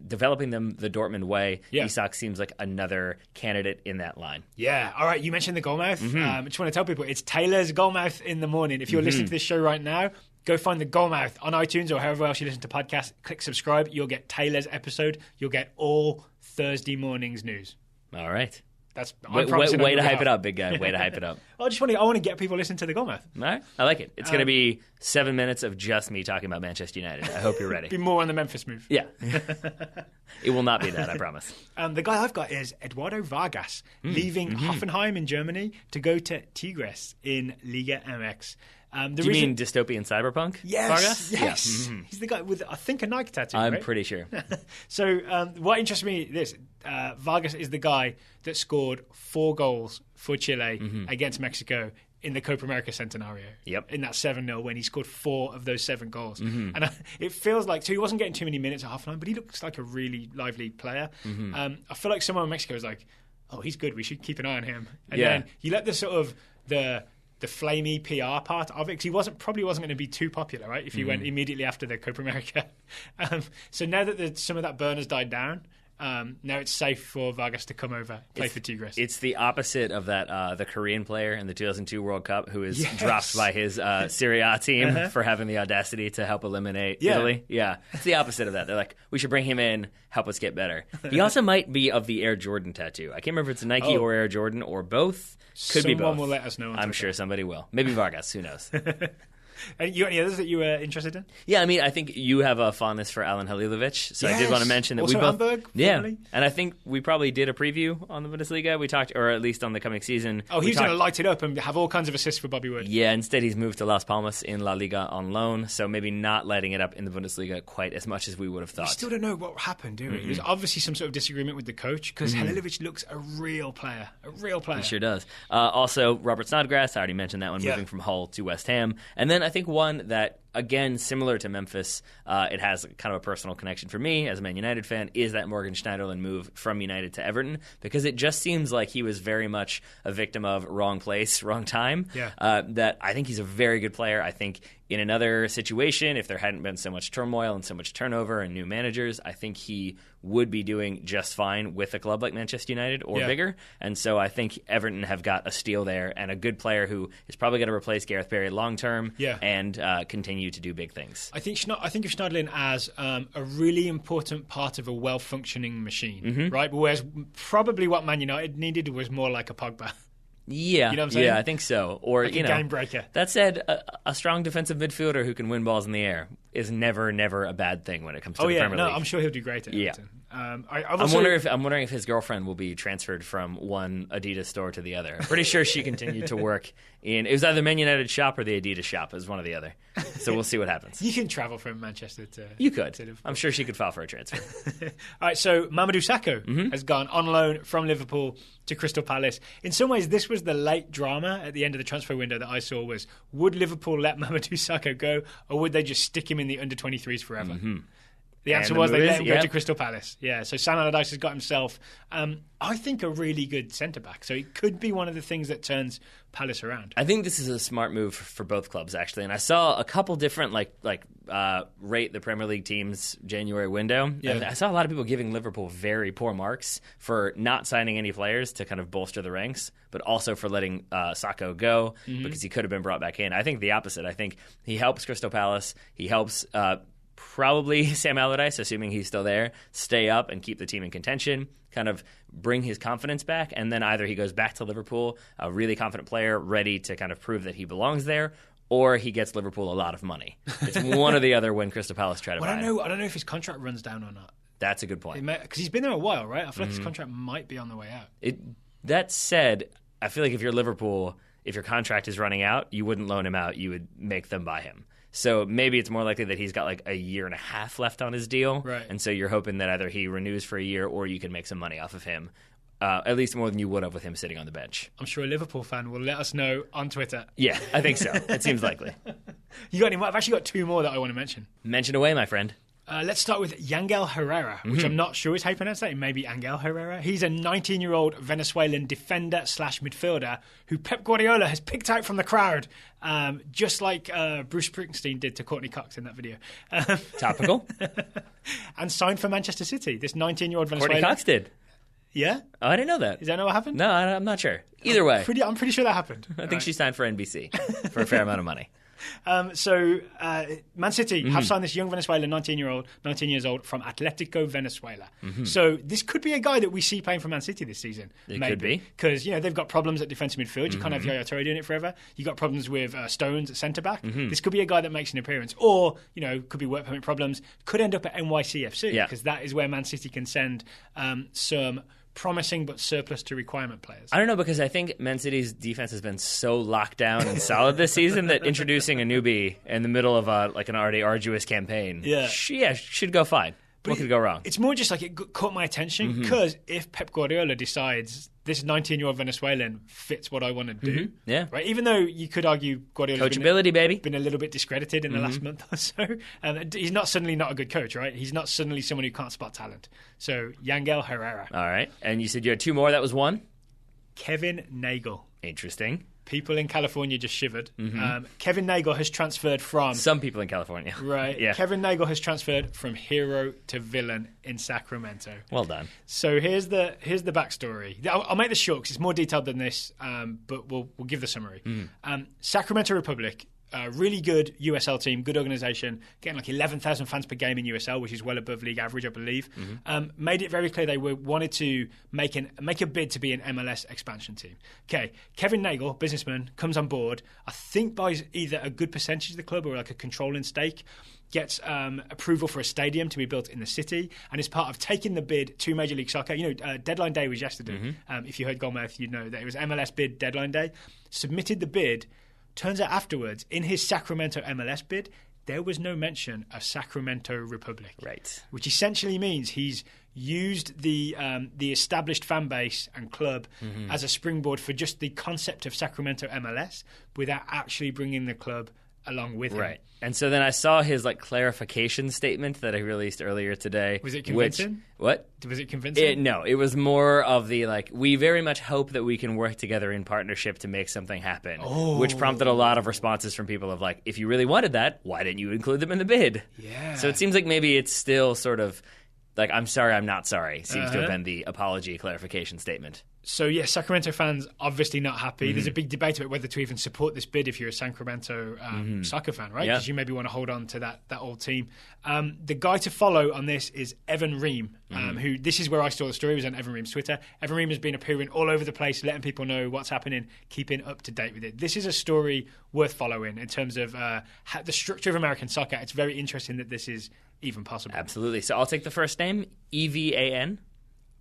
[SPEAKER 2] them the Dortmund way.
[SPEAKER 1] Yeah.
[SPEAKER 2] Isak seems like another candidate in that line.
[SPEAKER 1] Yeah. All right. You mentioned the goalmouth. I just want to tell people it's Taylor's goalmouth in the morning. If you're listening to this show right now, go find the goalmouth on iTunes or however else you listen to podcasts. Click subscribe. You'll get Taylor's episode. You'll get all Thursday morning's news.
[SPEAKER 2] All right.
[SPEAKER 1] That's
[SPEAKER 2] way to hype it up, big guy. Way to hype it up.
[SPEAKER 1] I want to get people listening to the goalmouth.
[SPEAKER 2] All right. I like it. It's going to be 7 minutes of just me talking about Manchester United. I hope you're ready.
[SPEAKER 1] Be more on the Memphis move.
[SPEAKER 2] Yeah. It will not be that, I promise.
[SPEAKER 1] The guy I've got is Eduardo Vargas, leaving Hoffenheim in Germany to go to Tigres in Liga MX.
[SPEAKER 2] Do you mean dystopian cyberpunk?
[SPEAKER 1] Yes.
[SPEAKER 2] Vargas?
[SPEAKER 1] Yes. Yeah. He's the guy with, I think, a Nike tattoo.
[SPEAKER 2] I'm
[SPEAKER 1] right?
[SPEAKER 2] pretty sure.
[SPEAKER 1] So what interests me is Vargas is the guy that scored 4 goals for Chile against Mexico in the Copa America Centenario.
[SPEAKER 2] Yep.
[SPEAKER 1] In that 7-0 when he scored 4 of those 7 goals. And it feels like, so he wasn't getting too many minutes at Hoffenheim, but he looks like a really lively player. I feel like someone in Mexico is like, oh, he's good. We should keep an eye on him. And then you let the sort of the flamey PR part of it, because he probably wasn't going to be too popular, right? If he went immediately after the Copa America. So now that some of that burn has died down, now it's safe for Vargas to come over, play for Tigres.
[SPEAKER 2] It's the opposite of that the Korean player in the 2002 World Cup who is dropped by his Serie A team for having the audacity to help eliminate Italy. Yeah, it's the opposite of that. They're like, we should bring him in, help us get better. He also might be of the Air Jordan tattoo. I can't remember if it's Nike or Air Jordan or both. Could be both.
[SPEAKER 1] Someone will let us know.
[SPEAKER 2] I'm sure somebody will. Maybe Vargas. Who knows?
[SPEAKER 1] And you got any others that you were interested in?
[SPEAKER 2] Yeah, I mean, I think you have a fondness for Alan Halilovic, so I did want to mention that
[SPEAKER 1] also
[SPEAKER 2] we both.
[SPEAKER 1] Hamburg,
[SPEAKER 2] and I think we probably did a preview on the Bundesliga. We talked, or at least on the coming season.
[SPEAKER 1] Oh, he was going to light it up and have all kinds of assists for Bobby Wood.
[SPEAKER 2] Yeah, instead he's moved to Las Palmas in La Liga on loan, so maybe not lighting it up in the Bundesliga quite as much as we would have thought.
[SPEAKER 1] We still don't know what happened, do we? There's obviously some sort of disagreement with the coach, because Halilovic looks a real player.
[SPEAKER 2] He sure does. Also, Robert Snodgrass, I already mentioned that one, moving from Hull to West Ham. And then I think one that, again, similar to Memphis, it has kind of a personal connection for me as a Man United fan, is that Morgan Schneiderlin move from United to Everton, because it just seems like he was very much a victim of wrong place, wrong time. That I think he's a very good player. I think in another situation, if there hadn't been so much turmoil and so much turnover and new managers, I think he would be doing just fine with a club like Manchester United or bigger. And so I think Everton have got a steal there and a good player who is probably going to replace Gareth Barry long term and continue to do big things.
[SPEAKER 1] I think of Schneiderlin as a really important part of a well-functioning machine, right? Whereas probably what Man United needed was more like a Pogba.
[SPEAKER 2] Yeah,
[SPEAKER 1] you know what I'm saying?
[SPEAKER 2] Yeah, I think so. Or
[SPEAKER 1] like a game breaker.
[SPEAKER 2] That said, a strong defensive midfielder who can win balls in the air is never a bad thing when it comes to the Premier League.
[SPEAKER 1] I'm sure he'll do great at Everton.
[SPEAKER 2] I'm wondering if his girlfriend will be transferred from one Adidas store to the other. I'm pretty sure she continued to work in. It was either Man United shop or the Adidas shop. It was one or the other. So we'll see what happens.
[SPEAKER 1] You can travel from Manchester to.
[SPEAKER 2] You could. I'm sure she could file for a transfer.
[SPEAKER 1] All right. So Mamadou Sakho has gone on loan from Liverpool to Crystal Palace. In some ways, this was the late drama at the end of the transfer window that I saw. Was would Liverpool let Mamadou Sakho go, or would they just stick him in the under 23s forever? The answer was they let him go to Crystal Palace. Yeah, so Sam Allardyce has got himself, I think, a really good centre-back. So it could be one of the things that turns Palace around.
[SPEAKER 2] I think this is a smart move for both clubs, actually. And I saw a couple different, rate the Premier League teams January window. Yeah. And I saw a lot of people giving Liverpool very poor marks for not signing any players to kind of bolster the ranks, but also for letting Sakho go because he could have been brought back in. I think the opposite. I think he helps Crystal Palace. He helps... probably Sam Allardyce, assuming he's still there, stay up and keep the team in contention, kind of bring his confidence back, and then either he goes back to Liverpool, a really confident player, ready to kind of prove that he belongs there, or he gets Liverpool a lot of money. It's one or the other when Crystal Palace try to buy him.
[SPEAKER 1] I don't know if his contract runs down or not.
[SPEAKER 2] That's a good point.
[SPEAKER 1] Because he's been there a while, right? I feel like his contract might be on the way out.
[SPEAKER 2] That said, I feel like if you're Liverpool... if your contract is running out, you wouldn't loan him out. You would make them buy him. So maybe it's more likely that he's got like a year and a half left on his deal.
[SPEAKER 1] Right.
[SPEAKER 2] And so you're hoping that either he renews for a year or you can make some money off of him, at least more than you would have with him sitting on the bench.
[SPEAKER 1] I'm sure a Liverpool fan will let us know on Twitter.
[SPEAKER 2] Yeah, I think so. It seems likely.
[SPEAKER 1] You got any more? I've actually got 2 more that I want to mention.
[SPEAKER 2] Mention away, my friend.
[SPEAKER 1] Let's start with Yangel Herrera, which I'm not sure is how you pronounce that. It may be Angel Herrera. He's a 19-year-old Venezuelan defender/midfielder who Pep Guardiola has picked out from the crowd, just like Bruce Springsteen did to Courtney Cox in that video.
[SPEAKER 2] Topical.
[SPEAKER 1] And signed for Manchester City. This 19-year-old Venezuelan.
[SPEAKER 2] Courtney Cox did.
[SPEAKER 1] Yeah?
[SPEAKER 2] Oh, I didn't know that.
[SPEAKER 1] Is that not what happened?
[SPEAKER 2] No, I'm not sure. Either way.
[SPEAKER 1] I'm pretty sure that happened.
[SPEAKER 2] I think she signed for NBC for a fair amount of money.
[SPEAKER 1] So Man City have signed this young Venezuelan, 19 years old, from Atletico Venezuela. So this could be a guy that we see playing for Man City this season.
[SPEAKER 2] It could be.
[SPEAKER 1] Because, they've got problems at defensive midfield. You can't have Yaya Toure doing it forever. You got problems with Stones at centre-back. This could be a guy that makes an appearance. Or, could be work permit problems. Could end up at NYCFC, because that is where Man City can send some promising but surplus to requirement players.
[SPEAKER 2] I don't know, because I think Man City's defense has been so locked down and solid this season that introducing a newbie in the middle of an already arduous campaign should go fine. But what could go wrong?
[SPEAKER 1] It's more just like it caught my attention because if Pep Guardiola decides this 19-year-old Venezuelan fits what I want to do, right? Even though you could argue Guardiola's been a little bit discredited in the last month or so, he's not suddenly not a good coach, right? He's not suddenly someone who can't spot talent. So Yangel Herrera.
[SPEAKER 2] All right. And you said you had 2 more. That was 1?
[SPEAKER 1] Kevin Nagel.
[SPEAKER 2] Interesting.
[SPEAKER 1] People in California just shivered. Kevin Nagel has transferred from...
[SPEAKER 2] Some people in California.
[SPEAKER 1] Right. Yeah. Kevin Nagel has transferred from hero to villain in Sacramento.
[SPEAKER 2] Well done.
[SPEAKER 1] So here's the backstory. I'll make this short because it's more detailed than this, but we'll give the summary. Sacramento Republic, a really good USL team, good organisation, getting like 11,000 fans per game in USL, which is well above league average, I believe. Made it very clear they wanted to make a bid to be an MLS expansion team. Okay, Kevin Nagel, businessman, comes on board. I think buys either a good percentage of the club or like a controlling stake. Gets approval for a stadium to be built in the city, and is part of taking the bid to Major League Soccer. Deadline day was yesterday. If you heard Golmouth, you'd know that it was MLS bid deadline day. Submitted the bid. Turns out afterwards, in his Sacramento MLS bid, there was no mention of Sacramento Republic.
[SPEAKER 2] Right.
[SPEAKER 1] Which essentially means he's used the established fan base and club as a springboard for just the concept of Sacramento MLS without actually bringing the club along with him.
[SPEAKER 2] Right. And so then I saw his clarification statement that I released earlier today.
[SPEAKER 1] Was it convincing?
[SPEAKER 2] What?
[SPEAKER 1] Was it convincing?
[SPEAKER 2] No, it was more of the we very much hope that we can work together in partnership to make something happen, which prompted a lot of responses from people of if you really wanted that, why didn't you include them in the bid?
[SPEAKER 1] Yeah.
[SPEAKER 2] So it seems like maybe it's still sort of I'm sorry, I'm not sorry, seems to have been the apology clarification statement.
[SPEAKER 1] So, Sacramento fans obviously not happy. There's a big debate about whether to even support this bid if you're a Sacramento soccer fan, right? Because you maybe want to hold on to that old team. The guy to follow on this is Evan Ream, who, this is where I saw the story, was on Evan Ream's Twitter. Evan Ream has been appearing all over the place, letting people know what's happening, keeping up to date with it. This is a story worth following in terms of the structure of American soccer. It's very interesting that this is even possible.
[SPEAKER 2] Absolutely. So I'll take the first name, EVAN.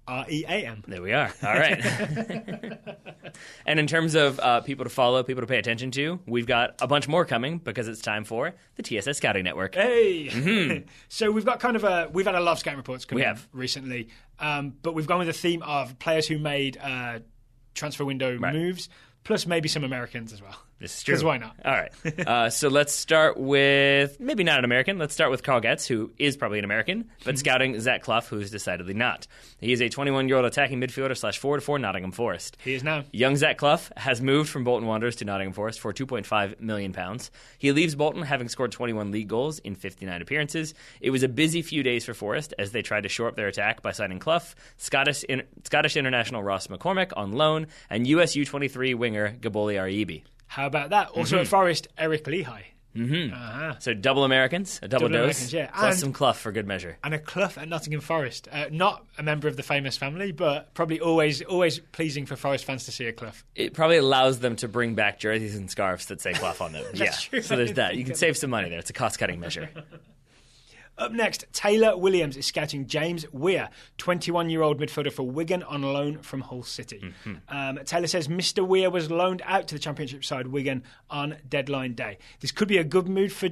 [SPEAKER 1] REAM.
[SPEAKER 2] There we are. All right. And in terms of people to follow, people to pay attention to, we've got a bunch more coming because it's time for the TSS Scouting Network.
[SPEAKER 1] Hey! So we've got we've had a lot of scouting reports coming up recently, but we've gone with a theme of players who made transfer window moves, plus maybe some Americans as well.
[SPEAKER 2] This is true.
[SPEAKER 1] Because why not?
[SPEAKER 2] All right. So let's start with, maybe not an American. Let's start with Carl Getz, who is probably an American, but scouting Zach Clough, who's decidedly not. He is a 21-year-old attacking midfielder / forward for Nottingham Forest.
[SPEAKER 1] He is now.
[SPEAKER 2] Young Zach Clough has moved from Bolton Wanderers to Nottingham Forest for £2.5 million. He leaves Bolton having scored 21 league goals in 59 appearances. It was a busy few days for Forest as they tried to shore up their attack by signing Clough, Scottish international Ross McCormick on loan, and US U23 winger Gaboli Aribi.
[SPEAKER 1] How about that? Also at Forest, Eric Lehigh.
[SPEAKER 2] So double Americans, a double dose, plus
[SPEAKER 1] and
[SPEAKER 2] some Clough for good measure.
[SPEAKER 1] And a Clough at Nottingham Forest. Not a member of the famous family, but probably always pleasing for Forest fans to see a Clough.
[SPEAKER 2] It probably allows them to bring back jerseys and scarves that say Clough on them.
[SPEAKER 1] That's true.
[SPEAKER 2] So there's that. You can save some money there. It's a cost-cutting measure.
[SPEAKER 1] Up next, Taylor Williams is scouting James Weir, 21-year-old midfielder for Wigan on loan from Hull City. Taylor says Mr. Weir was loaned out to the Championship side Wigan on deadline day. This could be a good move for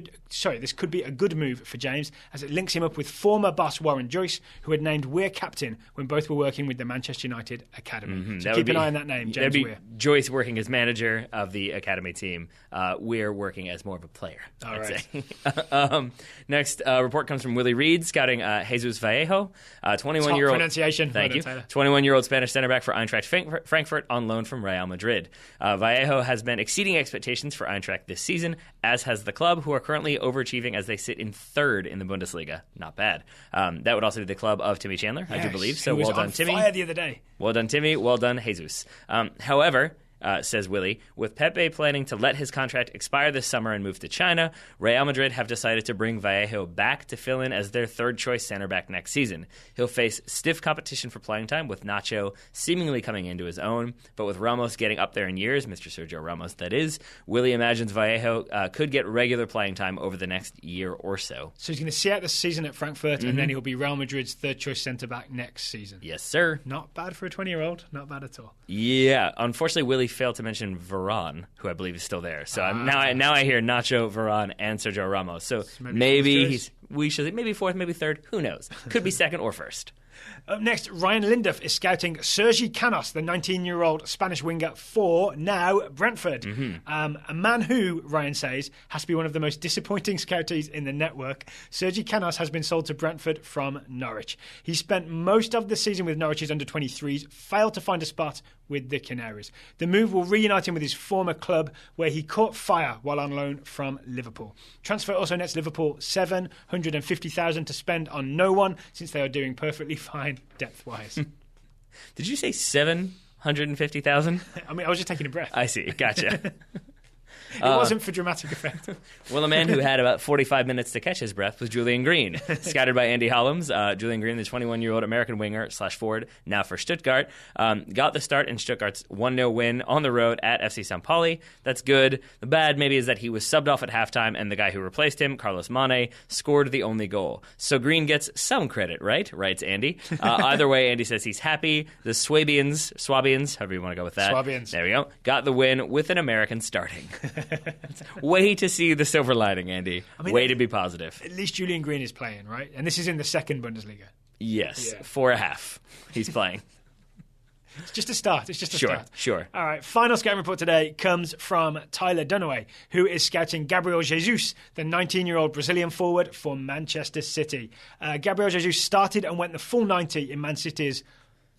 [SPEAKER 1] James, as it links him up with former boss Warren Joyce, who had named Weir captain when both were working with the Manchester United academy. So keep an eye on that name, James Weir.
[SPEAKER 2] Joyce working as manager of the academy team. Weir working as more of a player.
[SPEAKER 1] All
[SPEAKER 2] right.
[SPEAKER 1] Say.
[SPEAKER 2] Next report comes from Willie Reed, scouting Jesus Vallejo, 21-year-old
[SPEAKER 1] pronunciation.
[SPEAKER 2] Thank you. 21-year-old Spanish center back for Eintracht Frankfurt on loan from Real Madrid. Vallejo has been exceeding expectations for Eintracht this season, as has the club, who are currently overachieving as they sit in third in the Bundesliga. Not bad. That would also be the club of Timmy Chandler, I do believe. So well done, Timmy.
[SPEAKER 1] Fire the other day.
[SPEAKER 2] Well done, Timmy. Well done, Jesus. However, says Willie, with Pepe planning to let his contract expire this summer and move to China, Real Madrid have decided to bring Vallejo back to fill in as their third-choice center back next season. He'll face stiff competition for playing time, with Nacho seemingly coming into his own, but with Ramos getting up there in years, Mr. Sergio Ramos that is, Willie imagines Vallejo could get regular playing time over the next year or so.
[SPEAKER 1] So he's going to see out the season at Frankfurt, and then he'll be Real Madrid's third-choice centre-back next season.
[SPEAKER 2] Yes, sir.
[SPEAKER 1] Not bad for a 20-year-old. Not bad at all.
[SPEAKER 2] Yeah. Unfortunately, Willie failed to mention Varane, who I believe is still there. So now I hear Nacho, Varane, and Sergio Ramos. So maybe maybe fourth, maybe third. Who knows? Could be second or first.
[SPEAKER 1] Up next, Ryan Linduff is scouting Sergi Canos, the 19-year-old Spanish winger for now Brentford. A man who, Ryan says, has to be one of the most disappointing scoutees in the network. Sergi Canos has been sold to Brentford from Norwich. He spent most of the season with Norwich's under-23s, failed to find a spot with the Canaries. The move will reunite him with his former club, where he caught fire while on loan from Liverpool. Transfer also nets Liverpool $750,000 to spend on no one, since they are doing perfectly fine depth-wise.
[SPEAKER 2] Did you say 750,000?
[SPEAKER 1] I mean, I was just taking a breath.
[SPEAKER 2] I see. Gotcha.
[SPEAKER 1] It wasn't for dramatic effect.
[SPEAKER 2] Well, a man who had about 45 minutes to catch his breath was Julian Green. Scouted by Andy Hollums, Julian Green, the 21-year-old American winger / forward, now for Stuttgart, got the start in Stuttgart's 1-0 win on the road at FC St. Pauli. That's good. The bad maybe is that he was subbed off at halftime, and the guy who replaced him, Carlos Mane, scored the only goal. So Green gets some credit, right? Writes Andy. Either way, Andy says he's happy. The Swabians, however you want to go with that.
[SPEAKER 1] Swabians.
[SPEAKER 2] There we go. Got the win with an American starting. Way to see the silver lining, Andy. I mean, way to be positive.
[SPEAKER 1] At least Julian Green is playing, right? And this is in the second Bundesliga.
[SPEAKER 2] Yes, 4.5. He's playing.
[SPEAKER 1] It's just a start. Start.
[SPEAKER 2] Sure.
[SPEAKER 1] All right. Final scouting report today comes from Tyler Dunaway, who is scouting Gabriel Jesus, the 19-year-old Brazilian forward for Manchester City. Gabriel Jesus started and went the full 90 in Man City's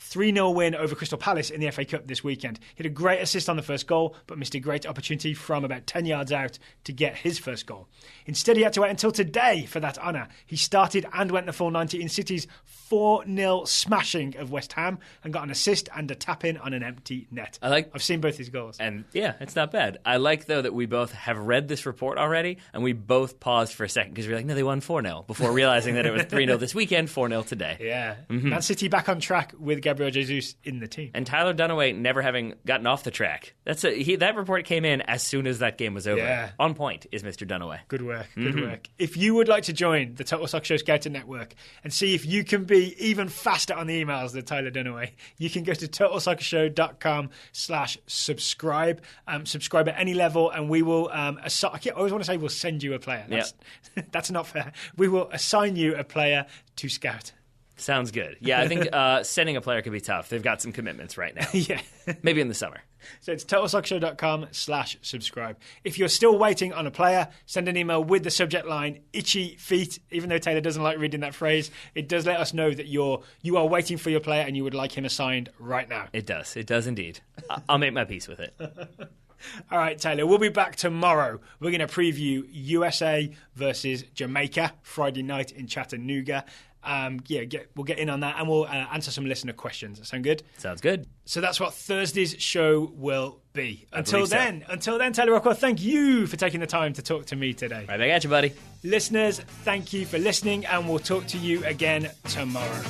[SPEAKER 1] 3-0 win over Crystal Palace in the FA Cup this weekend. He had a great assist on the first goal, but missed a great opportunity from about 10 yards out to get his first goal. Instead, he had to wait until today for that honour. He started and went the full 90 in City's 4-0 smashing of West Ham and got an assist and a tap-in on an empty net. I've seen both his goals.
[SPEAKER 2] And yeah, it's not bad. I like, though, that we both have read this report already, and we both paused for a second because we were like, no, they won 4-0, before realising that it was 3-0 this weekend, 4-0 today.
[SPEAKER 1] Yeah. Man City back on track with Gabriel Jesus in the team.
[SPEAKER 2] And Tyler Dunaway never having gotten off the track. That report came in as soon as that game was over.
[SPEAKER 1] Yeah.
[SPEAKER 2] On point is Mr. Dunaway.
[SPEAKER 1] Good work. Good work. If you would like to join the Total Soccer Show Scouting Network and see if you can be even faster on the emails than Tyler Dunaway, you can go to totalsoccershow.com/subscribe. Subscribe at any level, and we will I always want to say we'll send you a player. That's not fair. We will assign you a player to scout.
[SPEAKER 2] Sounds good. Yeah, I think sending a player could be tough. They've got some commitments right now.
[SPEAKER 1] Yeah.
[SPEAKER 2] Maybe in the summer.
[SPEAKER 1] So it's totalsoccershow.com/subscribe. If you're still waiting on a player, send an email with the subject line "itchy feet." Even though Taylor doesn't like reading that phrase, it does let us know that you are waiting for your player and you would like him assigned right now.
[SPEAKER 2] It does. It does indeed. I'll make my peace with it.
[SPEAKER 1] All right, Taylor, we'll be back tomorrow. We're going to preview USA versus Jamaica Friday night in Chattanooga. We'll get in on that, and we'll answer some listener questions. That sound good?
[SPEAKER 2] Sounds good.
[SPEAKER 1] So that's what Thursday's show will be. Until then, Taylor Rockwell, thank you for taking the time to talk to me today.
[SPEAKER 2] Right back at you, buddy.
[SPEAKER 1] Listeners, thank you for listening, and we'll talk to you again tomorrow.